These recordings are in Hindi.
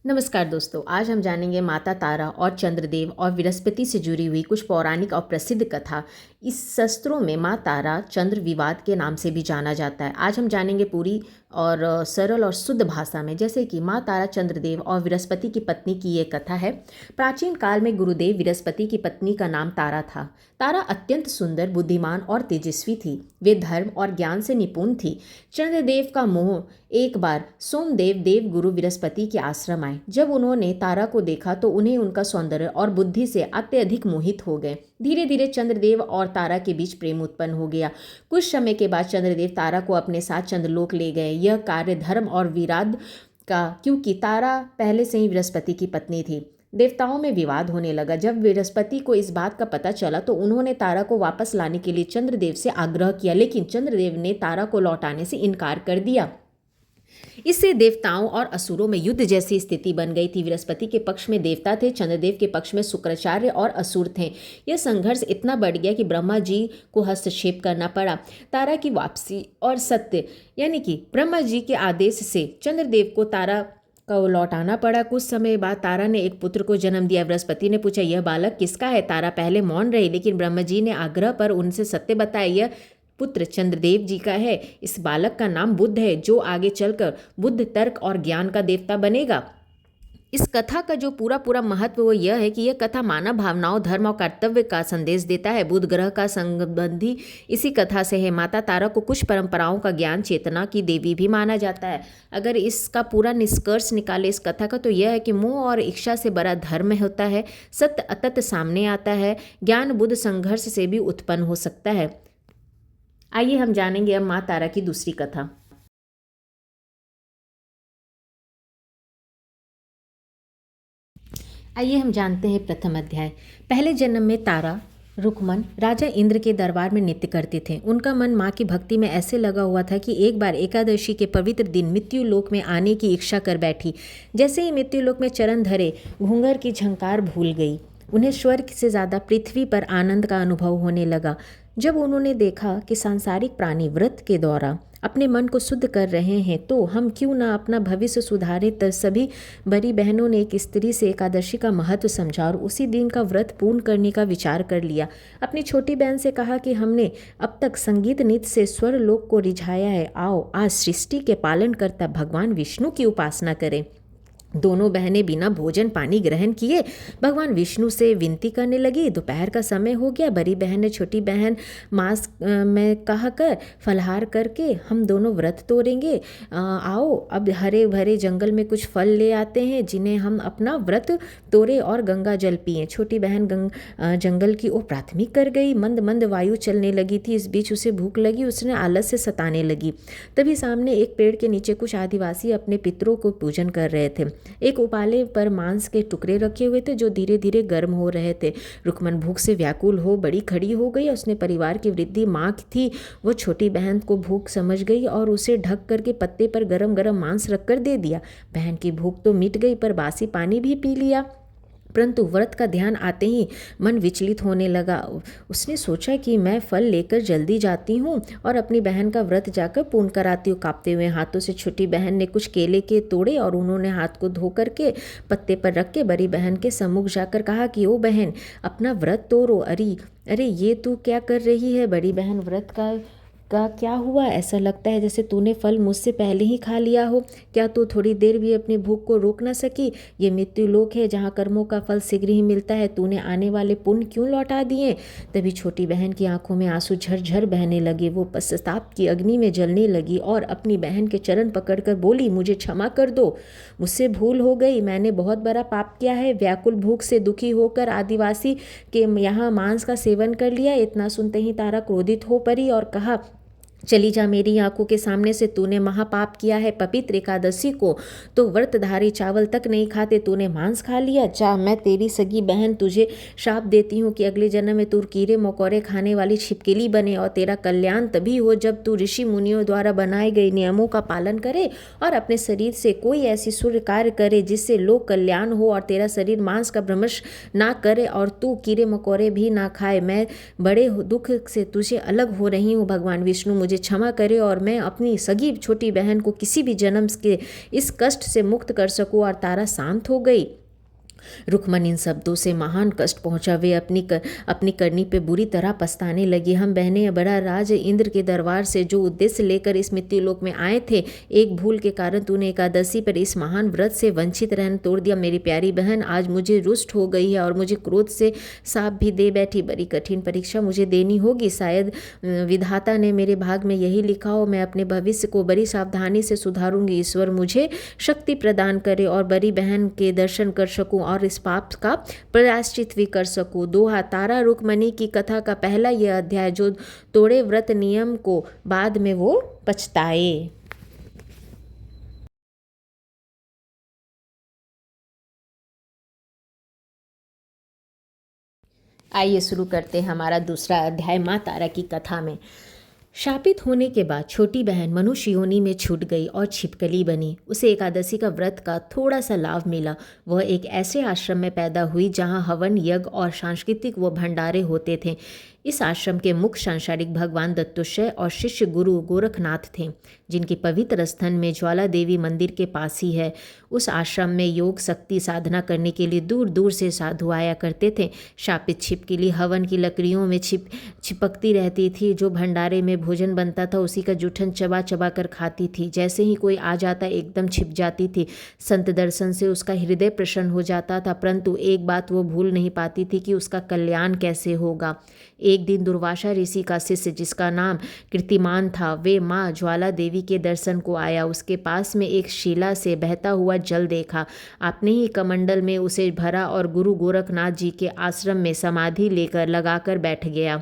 नमस्कार दोस्तों, आज हम जानेंगे माता तारा और चंद्रदेव और बृहस्पति से जुड़ी हुई कुछ पौराणिक और प्रसिद्ध कथा। इस शास्त्रों में माँ तारा चंद्र विवाद के नाम से भी जाना जाता है। आज हम जानेंगे पूरी और सरल और शुद्ध भाषा में, जैसे कि माँ तारा चंद्रदेव और बृहस्पति की पत्नी की ये कथा है। प्राचीन काल में गुरुदेव बृहस्पति की पत्नी का नाम तारा था। तारा अत्यंत सुंदर, बुद्धिमान और तेजस्वी थी। वे धर्म और ज्ञान से निपुण थी। चंद्रदेव का मोह एक बार सोमदेव देव गुरु बृहस्पति के आश्रम आए। जब उन्होंने तारा को देखा तो उन्हें उनका सौंदर्य और बुद्धि से अत्यधिक मोहित हो गए। धीरे धीरे चंद्रदेव और तारा के बीच प्रेम उत्पन्न हो गया। कुछ समय के बाद चंद्रदेव तारा को अपने साथ चंद्रलोक ले गए। यह कार्य धर्म और विराद का, क्योंकि तारा पहले से ही बृहस्पति की पत्नी थी। देवताओं में विवाद होने लगा। जब बृहस्पति को इस बात का पता चला तो उन्होंने तारा को वापस लाने के लिए चंद्रदेव से आग्रह किया, लेकिन चंद्रदेव ने तारा को लौटाने से इनकार कर दिया। इससे देवताओं और असुरों में युद्ध जैसी स्थिति बन गई थी। बृहस्पति के पक्ष में देवता थे, चंद्रदेव के पक्ष में शुक्राचार्य और असुर थे। यह संघर्ष इतना बढ़ गया कि ब्रह्मा जी को हस्तक्षेप करना पड़ा। तारा की वापसी और सत्य, यानी कि ब्रह्मा जी के आदेश से चंद्रदेव को तारा को लौटाना पड़ा। कुछ समय बाद तारा ने एक पुत्र को जन्म दिया। बृहस्पति ने पूछा, यह बालक किसका है? तारा पहले मौन रही, लेकिन ब्रह्मा जी ने आग्रह पर उनसे सत्य बताया। यह पुत्र चंद्रदेव जी का है। इस बालक का नाम बुद्ध है, जो आगे चलकर बुद्ध तर्क और ज्ञान का देवता बनेगा। इस कथा का जो पूरा महत्व वो यह है कि यह कथा मानव भावनाओं, धर्म और कर्तव्य का संदेश देता है। बुध ग्रह का संबंधी इसी कथा से है। माता तारा को कुछ परंपराओं का ज्ञान, चेतना की देवी भी माना जाता है। अगर इसका पूरा निष्कर्ष निकाले इस कथा का, तो यह है कि मोह और इच्छा से बड़ा धर्म होता है। सत्य अतत सामने आता है। ज्ञान बुद्ध संघर्ष से भी उत्पन्न हो सकता है। आइए हम जानेंगे अब माँ तारा की दूसरी कथा। आइए हम जानते हैं प्रथम अध्याय। पहले जन्म में तारा रुकमन राजा इंद्र के दरबार में नृत्य करते थे। उनका मन माँ की भक्ति में ऐसे लगा हुआ था कि एक बार एकादशी के पवित्र दिन मृत्यु लोक में आने की इच्छा कर बैठी। जैसे ही मृत्यु लोक में चरण धरे, घूंघर की झंकार भूल गई। उन्हें स्वर्ग से ज़्यादा पृथ्वी पर आनंद का अनुभव होने लगा। जब उन्होंने देखा कि सांसारिक प्राणी व्रत के द्वारा अपने मन को शुद्ध कर रहे हैं, तो हम क्यों ना अपना भविष्य सुधारें। तब सभी बड़ी बहनों ने एक स्त्री से एकादशी का महत्व समझा और उसी दिन का व्रत पूर्ण करने का विचार कर लिया। अपनी छोटी बहन से कहा कि हमने अब तक संगीत नृत्य से स्वर लोक को रिझाया है। आओ आज सृष्टि के पालन करता भगवान विष्णु की उपासना करें। दोनों बहनें बिना भोजन पानी ग्रहण किए भगवान विष्णु से विनती करने लगी। दोपहर का समय हो गया। बड़ी बहन ने छोटी बहन मांस में कहा कर फलहार करके हम दोनों व्रत तोड़ेंगे। आओ अब हरे भरे जंगल में कुछ फल ले आते हैं, जिन्हें हम अपना व्रत तोड़े और गंगा जल पिए। छोटी बहन जंगल की ओर प्राथमिक कर गई। मंद मंद वायु चलने लगी थी। इस बीच उसे भूख लगी। उसने आलस से सताने लगी। तभी सामने एक पेड़ के नीचे कुछ आदिवासी अपने पितरों को पूजन कर रहे थे। एक उपाले पर मांस के टुकड़े रखे हुए थे, जो धीरे धीरे गर्म हो रहे थे। रुकमन भूख से व्याकुल हो बड़ी खड़ी हो गई। उसने परिवार की वृद्धि माँ थी, वो छोटी बहन को भूख समझ गई और उसे ढक करके पत्ते पर गरम गरम मांस रखकर दे दिया। बहन की भूख तो मिट गई, पर बासी पानी भी पी लिया। परंतु व्रत का ध्यान आते ही मन विचलित होने लगा। उसने सोचा कि मैं फल लेकर जल्दी जाती हूँ और अपनी बहन का व्रत जाकर पूर्ण कराती हूँ। कांपते हुए हाथों से छोटी बहन ने कुछ केले के तोड़े और उन्होंने हाथ को धो करके पत्ते पर रख के बड़ी बहन के सम्मुख जाकर कहा कि ओ बहन, अपना व्रत तोड़ो। अरे अरे, ये तू क्या कर रही है? बड़ी बहन, व्रत का क्या हुआ? ऐसा लगता है जैसे तूने फल मुझसे पहले ही खा लिया हो। क्या तू थोड़ी देर भी अपनी भूख को रोक ना सकी? ये मृत्यु लोक है, जहाँ कर्मों का फल शीघ्र ही मिलता है। तूने आने वाले पुण्य क्यों लौटा दिए? तभी छोटी बहन की आंखों में आंसू झरझर बहने लगे। वो पश्चाताप की अग्नि में जलने लगी और अपनी बहन के चरण पकड़कर बोली, मुझे क्षमा कर दो, मुझसे भूल हो गई। मैंने बहुत बड़ा पाप किया है। व्याकुल भूख से दुखी होकर आदिवासी के यहाँ मांस का सेवन कर लिया। इतना सुनते ही तारा क्रोधित हो पड़ी और कहा, चली जा मेरी आंखों के सामने से। तूने महापाप किया है। पवित्र एकादशी को तो व्रतधारी चावल तक नहीं खाते, तूने मांस खा लिया। जा, मैं तेरी सगी बहन तुझे शाप देती हूँ कि अगले जन्म में तू कीड़े मकोड़े खाने वाली छिपकली बने और तेरा कल्याण तभी हो जब तू ऋषि मुनियों द्वारा बनाए गए नियमों का पालन करे और अपने शरीर से कोई ऐसी सूर्य कार्य करे जिससे लोक कल्याण हो और तेरा शरीर मांस का भ्रमश ना करे और तू कीड़े मकोड़े भी ना खाए। मैं बड़े दुख से तुझे अलग हो रही हूँ। भगवान विष्णु मुझे क्षमा करे और मैं अपनी सगी छोटी बहन को किसी भी जन्म के इस कष्ट से मुक्त कर सकूं। और तारा शांत हो गई। रुक्मन इन शब्दों से महान कष्ट पहुंचा। वे अपनी करनी पे बुरी तरह पछताने लगी। हम बहनें बड़ा राज इंद्र के दरबार से जो उद्देश्य लेकर इस मृत्युलोक में आए थे, एक भूल के कारण तूने एकादशी पर इस महान व्रत से वंचित रहना तोड़ दिया। मेरी प्यारी बहन आज मुझे रुष्ट हो गई है और मुझे क्रोध से साप भी दे बैठी। बड़ी कठिन परीक्षा मुझे देनी होगी। शायद विधाता ने मेरे भाग में यही लिखा हो। मैं अपने भविष्य को बड़ी सावधानी से सुधारूंगी। ईश्वर मुझे शक्ति प्रदान करे और बड़ी बहन के दर्शन कर सकूं और इस पाप का प्रायश्चित भी कर सकूं। दोहा तारा रुक्मणी की कथा का पहला यह अध्याय। जो तोड़े व्रत नियम को बाद में वो पछताए। आइए शुरू करते हैं हमारा दूसरा अध्याय माँ तारा की कथा में। शापित होने के बाद छोटी बहन मनुष्य योनि में छूट गई और छिपकली बनी। उसे एकादशी का व्रत का थोड़ा सा लाभ मिला। वह एक ऐसे आश्रम में पैदा हुई जहाँ हवन यज्ञ और सांस्कृतिक व भंडारे होते थे। इस आश्रम के मुख्य सांसारिक भगवान दत्तोश्रय और शिष्य गुरु गोरखनाथ थे, जिनकी पवित्र स्थन में ज्वाला देवी मंदिर के पास ही है। उस आश्रम में योग शक्ति साधना करने के लिए दूर दूर से साधु आया करते थे। शापित छिपकली हवन की लकड़ियों में चिपकती रहती थी। जो भंडारे में भोजन बनता था उसी का जूठन चबा चबा कर खाती थी। जैसे ही कोई आ जाता एकदम छिप जाती थी। संत दर्शन से उसका हृदय प्रसन्न हो जाता था, परंतु एक बात वो भूल नहीं पाती थी कि उसका कल्याण कैसे होगा। एक दिन दुर्वासा ऋषि का शिष्य, जिसका नाम कीर्तिमान था, वे माँ ज्वाला देवी के दर्शन को आया। उसके पास में एक शिला से बहता हुआ जल देखा। अपने ही कमंडल में उसे भरा और गुरु गोरखनाथ जी के आश्रम में समाधि लेकर लगाकर बैठ गया।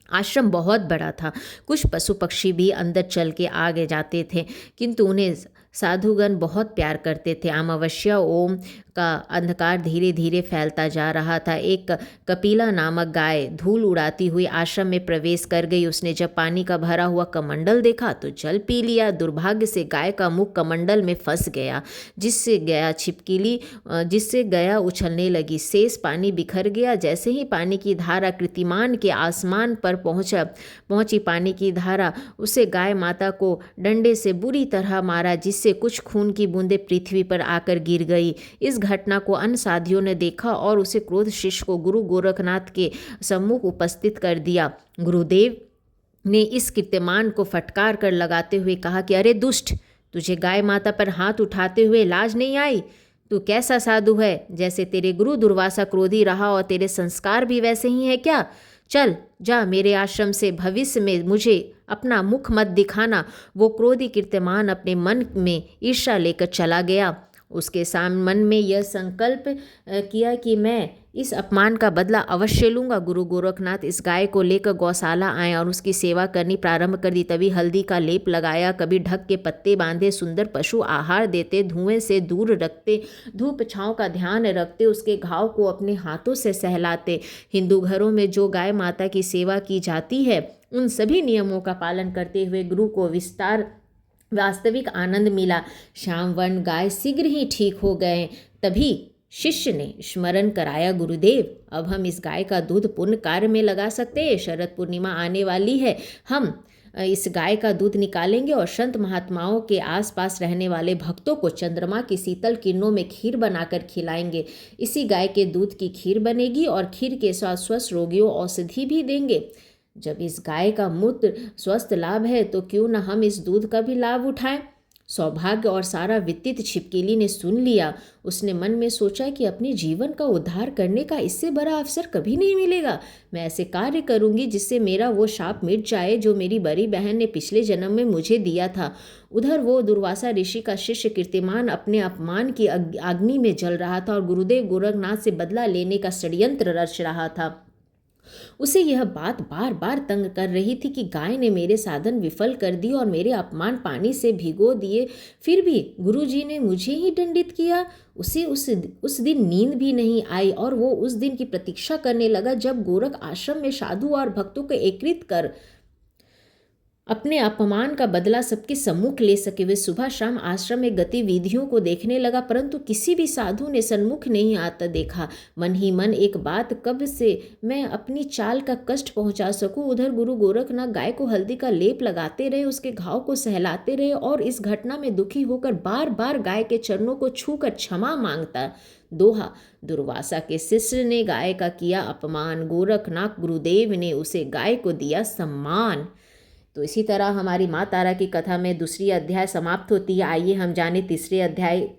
आश्रम बहुत बड़ा था। कुछ पशु पक्षी भी अंदर चल के आगे जाते थे, किंतु उन्हें साधुगण बहुत प्यार करते थे। अमावस्या ओम का अंधकार धीरे धीरे फैलता जा रहा था। एक कपिला नामक गाय धूल उड़ाती हुई आश्रम में प्रवेश कर गई। उसने जब पानी का भरा हुआ कमंडल देखा तो जल पी लिया। दुर्भाग्य से गाय का मुख कमंडल में फंस गया, जिससे गया उछलने लगी। शेष पानी बिखर गया। जैसे ही पानी की धारा कीर्तिमान के आसमान पर पहुंची पानी की धारा उसे गाय माता को डंडे से बुरी तरह मारा, जिससे कुछ खून की बूंदें पृथ्वी पर आकर गिर गई। इस घटना को अन्य साधियों ने देखा और उसे क्रोध शिष्य को गुरु गोरखनाथ के सम्मुख उपस्थित कर दिया। गुरुदेव ने इस कीर्तिमान को फटकार कर लगाते हुए कहा कि अरे दुष्ट, तुझे गाय माता पर हाथ उठाते हुए लाज नहीं आई? तू कैसा साधु है? जैसे तेरे गुरु दुर्वासा क्रोधी रहा और तेरे संस्कार भी वैसे ही है क्या? चल जा मेरे आश्रम से, भविष्य में मुझे अपना मुख मत दिखाना। वो क्रोधी कीर्तिमान अपने मन में ईर्ष्या लेकर चला गया। उसके मन में यह संकल्प किया कि मैं इस अपमान का बदला अवश्य लूँगा। गुरु गोरखनाथ इस गाय को लेकर गौशाला आए और उसकी सेवा करनी प्रारंभ कर दी। तभी हल्दी का लेप लगाया, कभी ढक के पत्ते बांधे, सुंदर पशु आहार देते, धुएं से दूर रखते, धूप छाँव का ध्यान रखते, उसके घाव को अपने हाथों से सहलाते। हिंदू घरों में जो गाय माता की सेवा की जाती है उन सभी नियमों का पालन करते हुए गुरु को वास्तविक आनंद मिला। श्यामवर्ण गाय शीघ्र ही ठीक हो गए। तभी शिष्य ने स्मरण कराया, गुरुदेव अब हम इस गाय का दूध पुण्य कार्य में लगा सकते हैं। शरद पूर्णिमा आने वाली है। हम इस गाय का दूध निकालेंगे और संत महात्माओं के आसपास रहने वाले भक्तों को चंद्रमा की शीतल किरणों में खीर बनाकर खिलाएंगे। इसी गाय के दूध की खीर बनेगी और खीर के साथ स्वस्थ रोगियों औषधि भी देंगे। जब इस गाय का मूत्र स्वस्थ लाभ है तो क्यों न हम इस दूध का भी लाभ उठाएं। सौभाग्य और सारा वित्तित छिपकली ने सुन लिया। उसने मन में सोचा कि अपने जीवन का उद्धार करने का इससे बड़ा अवसर कभी नहीं मिलेगा। मैं ऐसे कार्य करूंगी जिससे मेरा वो शाप मिट जाए जो मेरी बड़ी बहन ने पिछले जन्म में मुझे दिया था। उधर वो दुर्वासा ऋषि का शिष्य कीर्तिमान अपने अपमान की अग्नि में जल रहा था और गुरुदेव गोरखनाथ से बदला लेने का षड्यंत्र रच रहा था। उसे यह बात बार बार तंग कर रही थी कि गाय ने मेरे साधन विफल कर दिए और मेरे अपमान पानी से भिगो दिए, फिर भी गुरुजी ने मुझे ही दंडित किया। उसे उस दिन नींद भी नहीं आई और वो उस दिन की प्रतीक्षा करने लगा जब गोरख आश्रम में साधु और भक्तों को एकत्रित कर अपने अपमान का बदला सबके सम्मुख ले सके। वे सुबह शाम आश्रम में गतिविधियों को देखने लगा, परंतु किसी भी साधु ने सन्मुख नहीं आता देखा। मन ही मन एक बात, कब से मैं अपनी चाल का कष्ट पहुंचा सकूं। उधर गुरु गोरखनाथ गाय को हल्दी का लेप लगाते रहे, उसके घाव को सहलाते रहे और इस घटना में दुखी होकर बार बार गाय के चरणों को छूकर क्षमा मांगता। दोहा, दुर्वासा के शिष्य ने गाय का किया अपमान, गोरखनाथ गुरुदेव ने उसे गाय को दिया सम्मान। तो इसी तरह हमारी माँ तारा की कथा में दूसरी अध्याय समाप्त होती है। आइए हम जाने तीसरे अध्याय।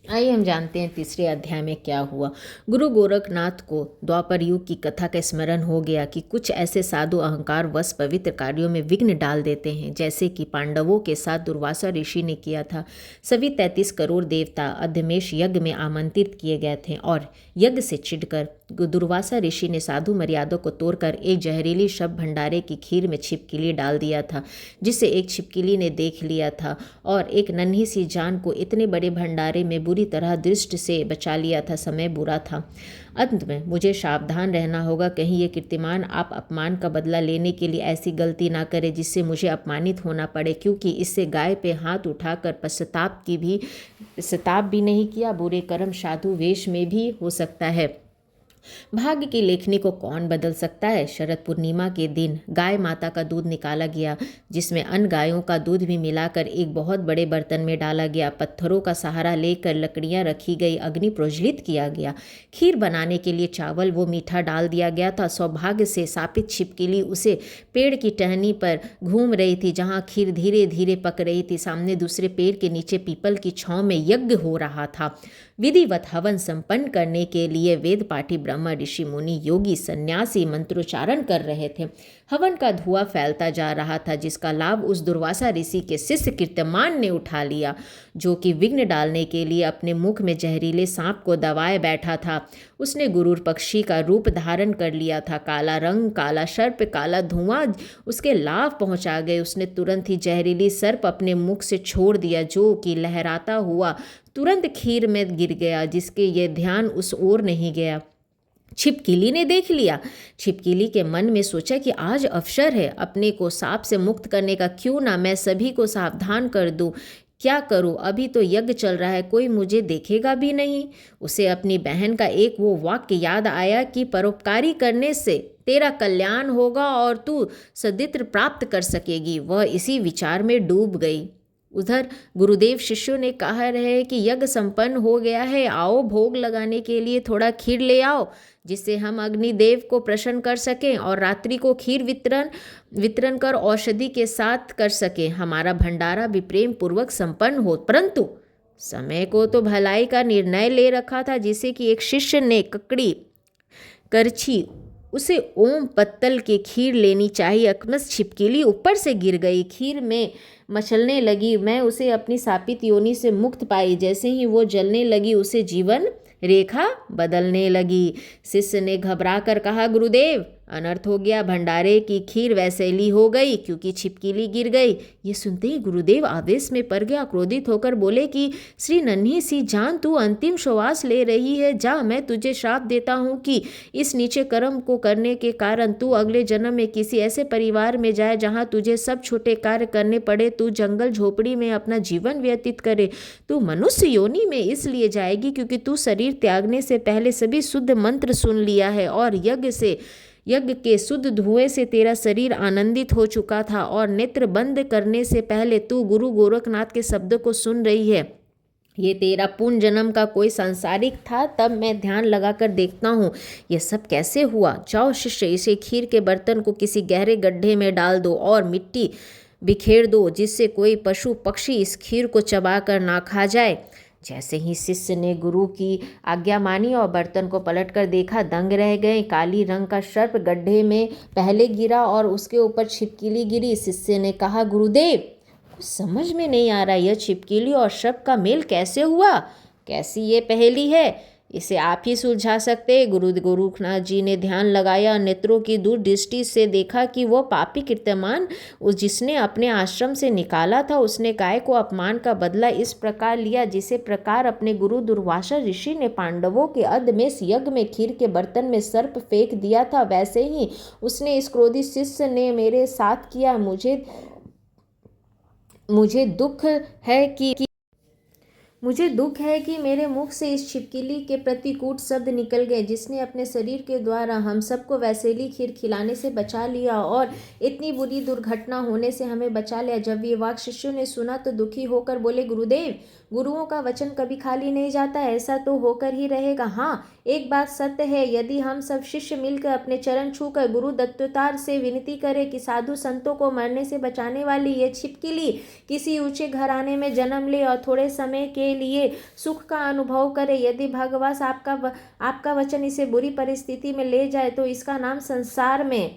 आइए हम जानते हैं तीसरे अध्याय में क्या हुआ। गुरु गोरखनाथ को द्वापर युग की कथा का स्मरण हो गया कि कुछ ऐसे साधु अहंकार वश पवित्र कार्यों में विघ्न डाल देते हैं, जैसे कि पांडवों के साथ दुर्वासा ऋषि ने किया था। सभी 33 करोड़ देवता अधमेश यज्ञ में आमंत्रित किए गए थे और यज्ञ से चिढ़कर दुर्वासा ऋषि ने साधु मर्यादा को तोड़कर एक जहरीली शब भंडारे की खीर में छिपकली डाल दिया था, जिसे एक छिपकली ने देख लिया था और एक नन्ही सी जान को इतने बड़े भंडारे में बुरी तरह दृष्टि से बचा लिया था। समय बुरा था। अंत में मुझे सावधान रहना होगा, कहीं ये कीर्तिमान आप अपमान का बदला लेने के लिए ऐसी गलती ना करे जिससे मुझे अपमानित होना पड़े, क्योंकि इससे गाय पे हाथ उठाकर पश्चाताप भी नहीं किया। बुरे कर्म साधु वेश में भी हो सकता है। भाग्य की लेखनी को कौन बदल सकता है। शरद पूर्णिमा के दिन गाय माता का दूध निकाला गया, जिसमें अन्य गायों का दूध भी मिलाकर एक बहुत बड़े बर्तन में डाला गया। पत्थरों का सहारा लेकर लकड़ियां रखी गई, अग्नि प्रज्वलित किया गया। खीर बनाने के लिए चावल वो मीठा डाल दिया गया था। सौभाग्य से शापित छिपकली उसे पेड़ की टहनी पर घूम रही थी, जहाँ खीर धीरे धीरे पक रही थी। सामने दूसरे पेड़ के नीचे पीपल की छांव में यज्ञ हो रहा था। विधिवत हवन संपन्न करने के लिए वेद पाठी ब्रह्मा ऋषि मुनि योगी सन्यासी मंत्रोच्चारण कर रहे थे। हवन का धुआं फैलता जा रहा था, जिसका लाभ उस दुर्वासा ऋषि के शिष्य कीर्तिमान ने उठा लिया, जो कि विघ्न डालने के लिए अपने मुख में जहरीले सांप को दबाए बैठा था। उसने गुरूर पक्षी का रूप धारण कर लिया था। काला रंग, काला सर्प, काला धुआं उसके लाभ पहुंचा गए। उसने तुरंत ही जहरीली सर्प अपने मुख से छोड़ दिया, जो कि लहराता हुआ तुरंत खीर में गिर गया, जिसके ये ध्यान उस ओर नहीं गया। छिपकली ने देख लिया। छिपकली के मन में सोचा कि आज अवसर है अपने को सांप से मुक्त करने का, क्यों ना मैं सभी को सावधान कर दूं। क्या करूं, अभी तो यज्ञ चल रहा है, कोई मुझे देखेगा भी नहीं। उसे अपनी बहन का एक वो वाक्य याद आया कि परोपकारी करने से तेरा कल्याण होगा और तू सद्गति प्राप्त कर सकेगी। वह इसी विचार में डूब गई। उधर गुरुदेव शिष्यों ने कहा रहे कि यज्ञ संपन्न हो गया है, आओ भोग लगाने के लिए थोड़ा खीर ले आओ, जिससे हम अग्निदेव को प्रसन्न कर सकें और रात्रि को खीर वितरण कर औषधि के साथ कर सकें। हमारा भंडारा भी प्रेम पूर्वक संपन्न हो। परंतु समय को तो भलाई का निर्णय ले रखा था, जिसे कि एक शिष्य ने ककड़ी करछी उसे ओम पत्तल की खीर लेनी चाहिए। अकस्मात छिपकली ऊपर से गिर गई, खीर में मचलने लगी। मैं उसे अपनी शापित योनि से मुक्त पाई। जैसे ही वो जलने लगी, उसे जीवन रेखा बदलने लगी। शिष्य ने घबरा कर कहा, गुरुदेव अनर्थ हो गया, भंडारे की खीर वैसेली हो गई क्योंकि छिपकली गिर गई। ये सुनते ही गुरुदेव आवेश में पड़ गया। क्रोधित होकर बोले कि श्री नन्ही सी जान, तू अंतिम श्वास ले रही है, जा, मैं तुझे श्राप देता हूँ कि इस नीचे कर्म को करने के कारण तू अगले जन्म में किसी ऐसे परिवार में जाए जहाँ तुझे सब छोटे कार्य करने पड़े। तू जंगल झोपड़ी में अपना जीवन व्यतीत करे। तू मनुष्य योनि में इसलिए जाएगी क्योंकि तू शरीर त्यागने से पहले सभी शुद्ध मंत्र सुन लिया है और यज्ञ के शुद्ध धुएं से तेरा शरीर आनंदित हो चुका था और नेत्र बंद करने से पहले तू गुरु गोरखनाथ के शब्द को सुन रही है। ये तेरा पूर्ण जन्म का कोई सांसारिक था। तब मैं ध्यान लगाकर देखता हूँ ये सब कैसे हुआ। जाओ शिष्य, इसे खीर के बर्तन को किसी गहरे गड्ढे में डाल दो और मिट्टी बिखेर दो, जिससे कोई पशु पक्षी इस खीर को चबा कर ना खा जाए। जैसे ही शिष्य ने गुरु की आज्ञा मानी और बर्तन को पलटकर देखा, दंग रह गए। काली रंग का सर्प गड्ढे में पहले गिरा और उसके ऊपर छिपकली गिरी। शिष्य ने कहा, गुरुदेव कुछ समझ में नहीं आ रहा, यह छिपकली और सर्प का मेल कैसे हुआ? कैसी ये पहेली है? इसे आप ही सुलझा सकते। गुरु गोरखनाथ जी ने ध्यान लगाया, नेत्रों की दूर दृष्टि से देखा कि वो पापी कीर्तिमान जिसने अपने आश्रम से निकाला था, उसने काय को अपमान का बदला इस प्रकार लिया जिसे प्रकार अपने गुरु दुर्वासा ऋषि ने पांडवों के अधमेश यज्ञ में खीर के बर्तन में सर्प फेंक दिया था, वैसे ही उसने इस क्रोधित शिष्य ने मेरे साथ किया। मुझे दुख है कि मेरे मुख से इस छिपकली के प्रतिकूट शब्द निकल गए, जिसने अपने शरीर के द्वारा हम सबको वैसेली खीर खिलाने से बचा लिया और इतनी बुरी दुर्घटना होने से हमें बचा लिया। जब ये वाक्य शिष्यों ने सुना तो दुखी होकर बोले, गुरुदेव, गुरुओं का वचन कभी खाली नहीं जाता, ऐसा तो होकर ही रहेगा। हाँ, एक बात सत्य है, यदि हम सब शिष्य मिलकर अपने चरण छूकर गुरु दत्तात्रेय से विनती करें कि साधु संतों को मरने से बचाने वाली ये छिपकली किसी ऊंचे घराने में जन्म ले और थोड़े समय के लिए सुख का अनुभव करे, यदि भगवान आपका वचन इसे बुरी परिस्थिति में ले जाए तो इसका नाम संसार में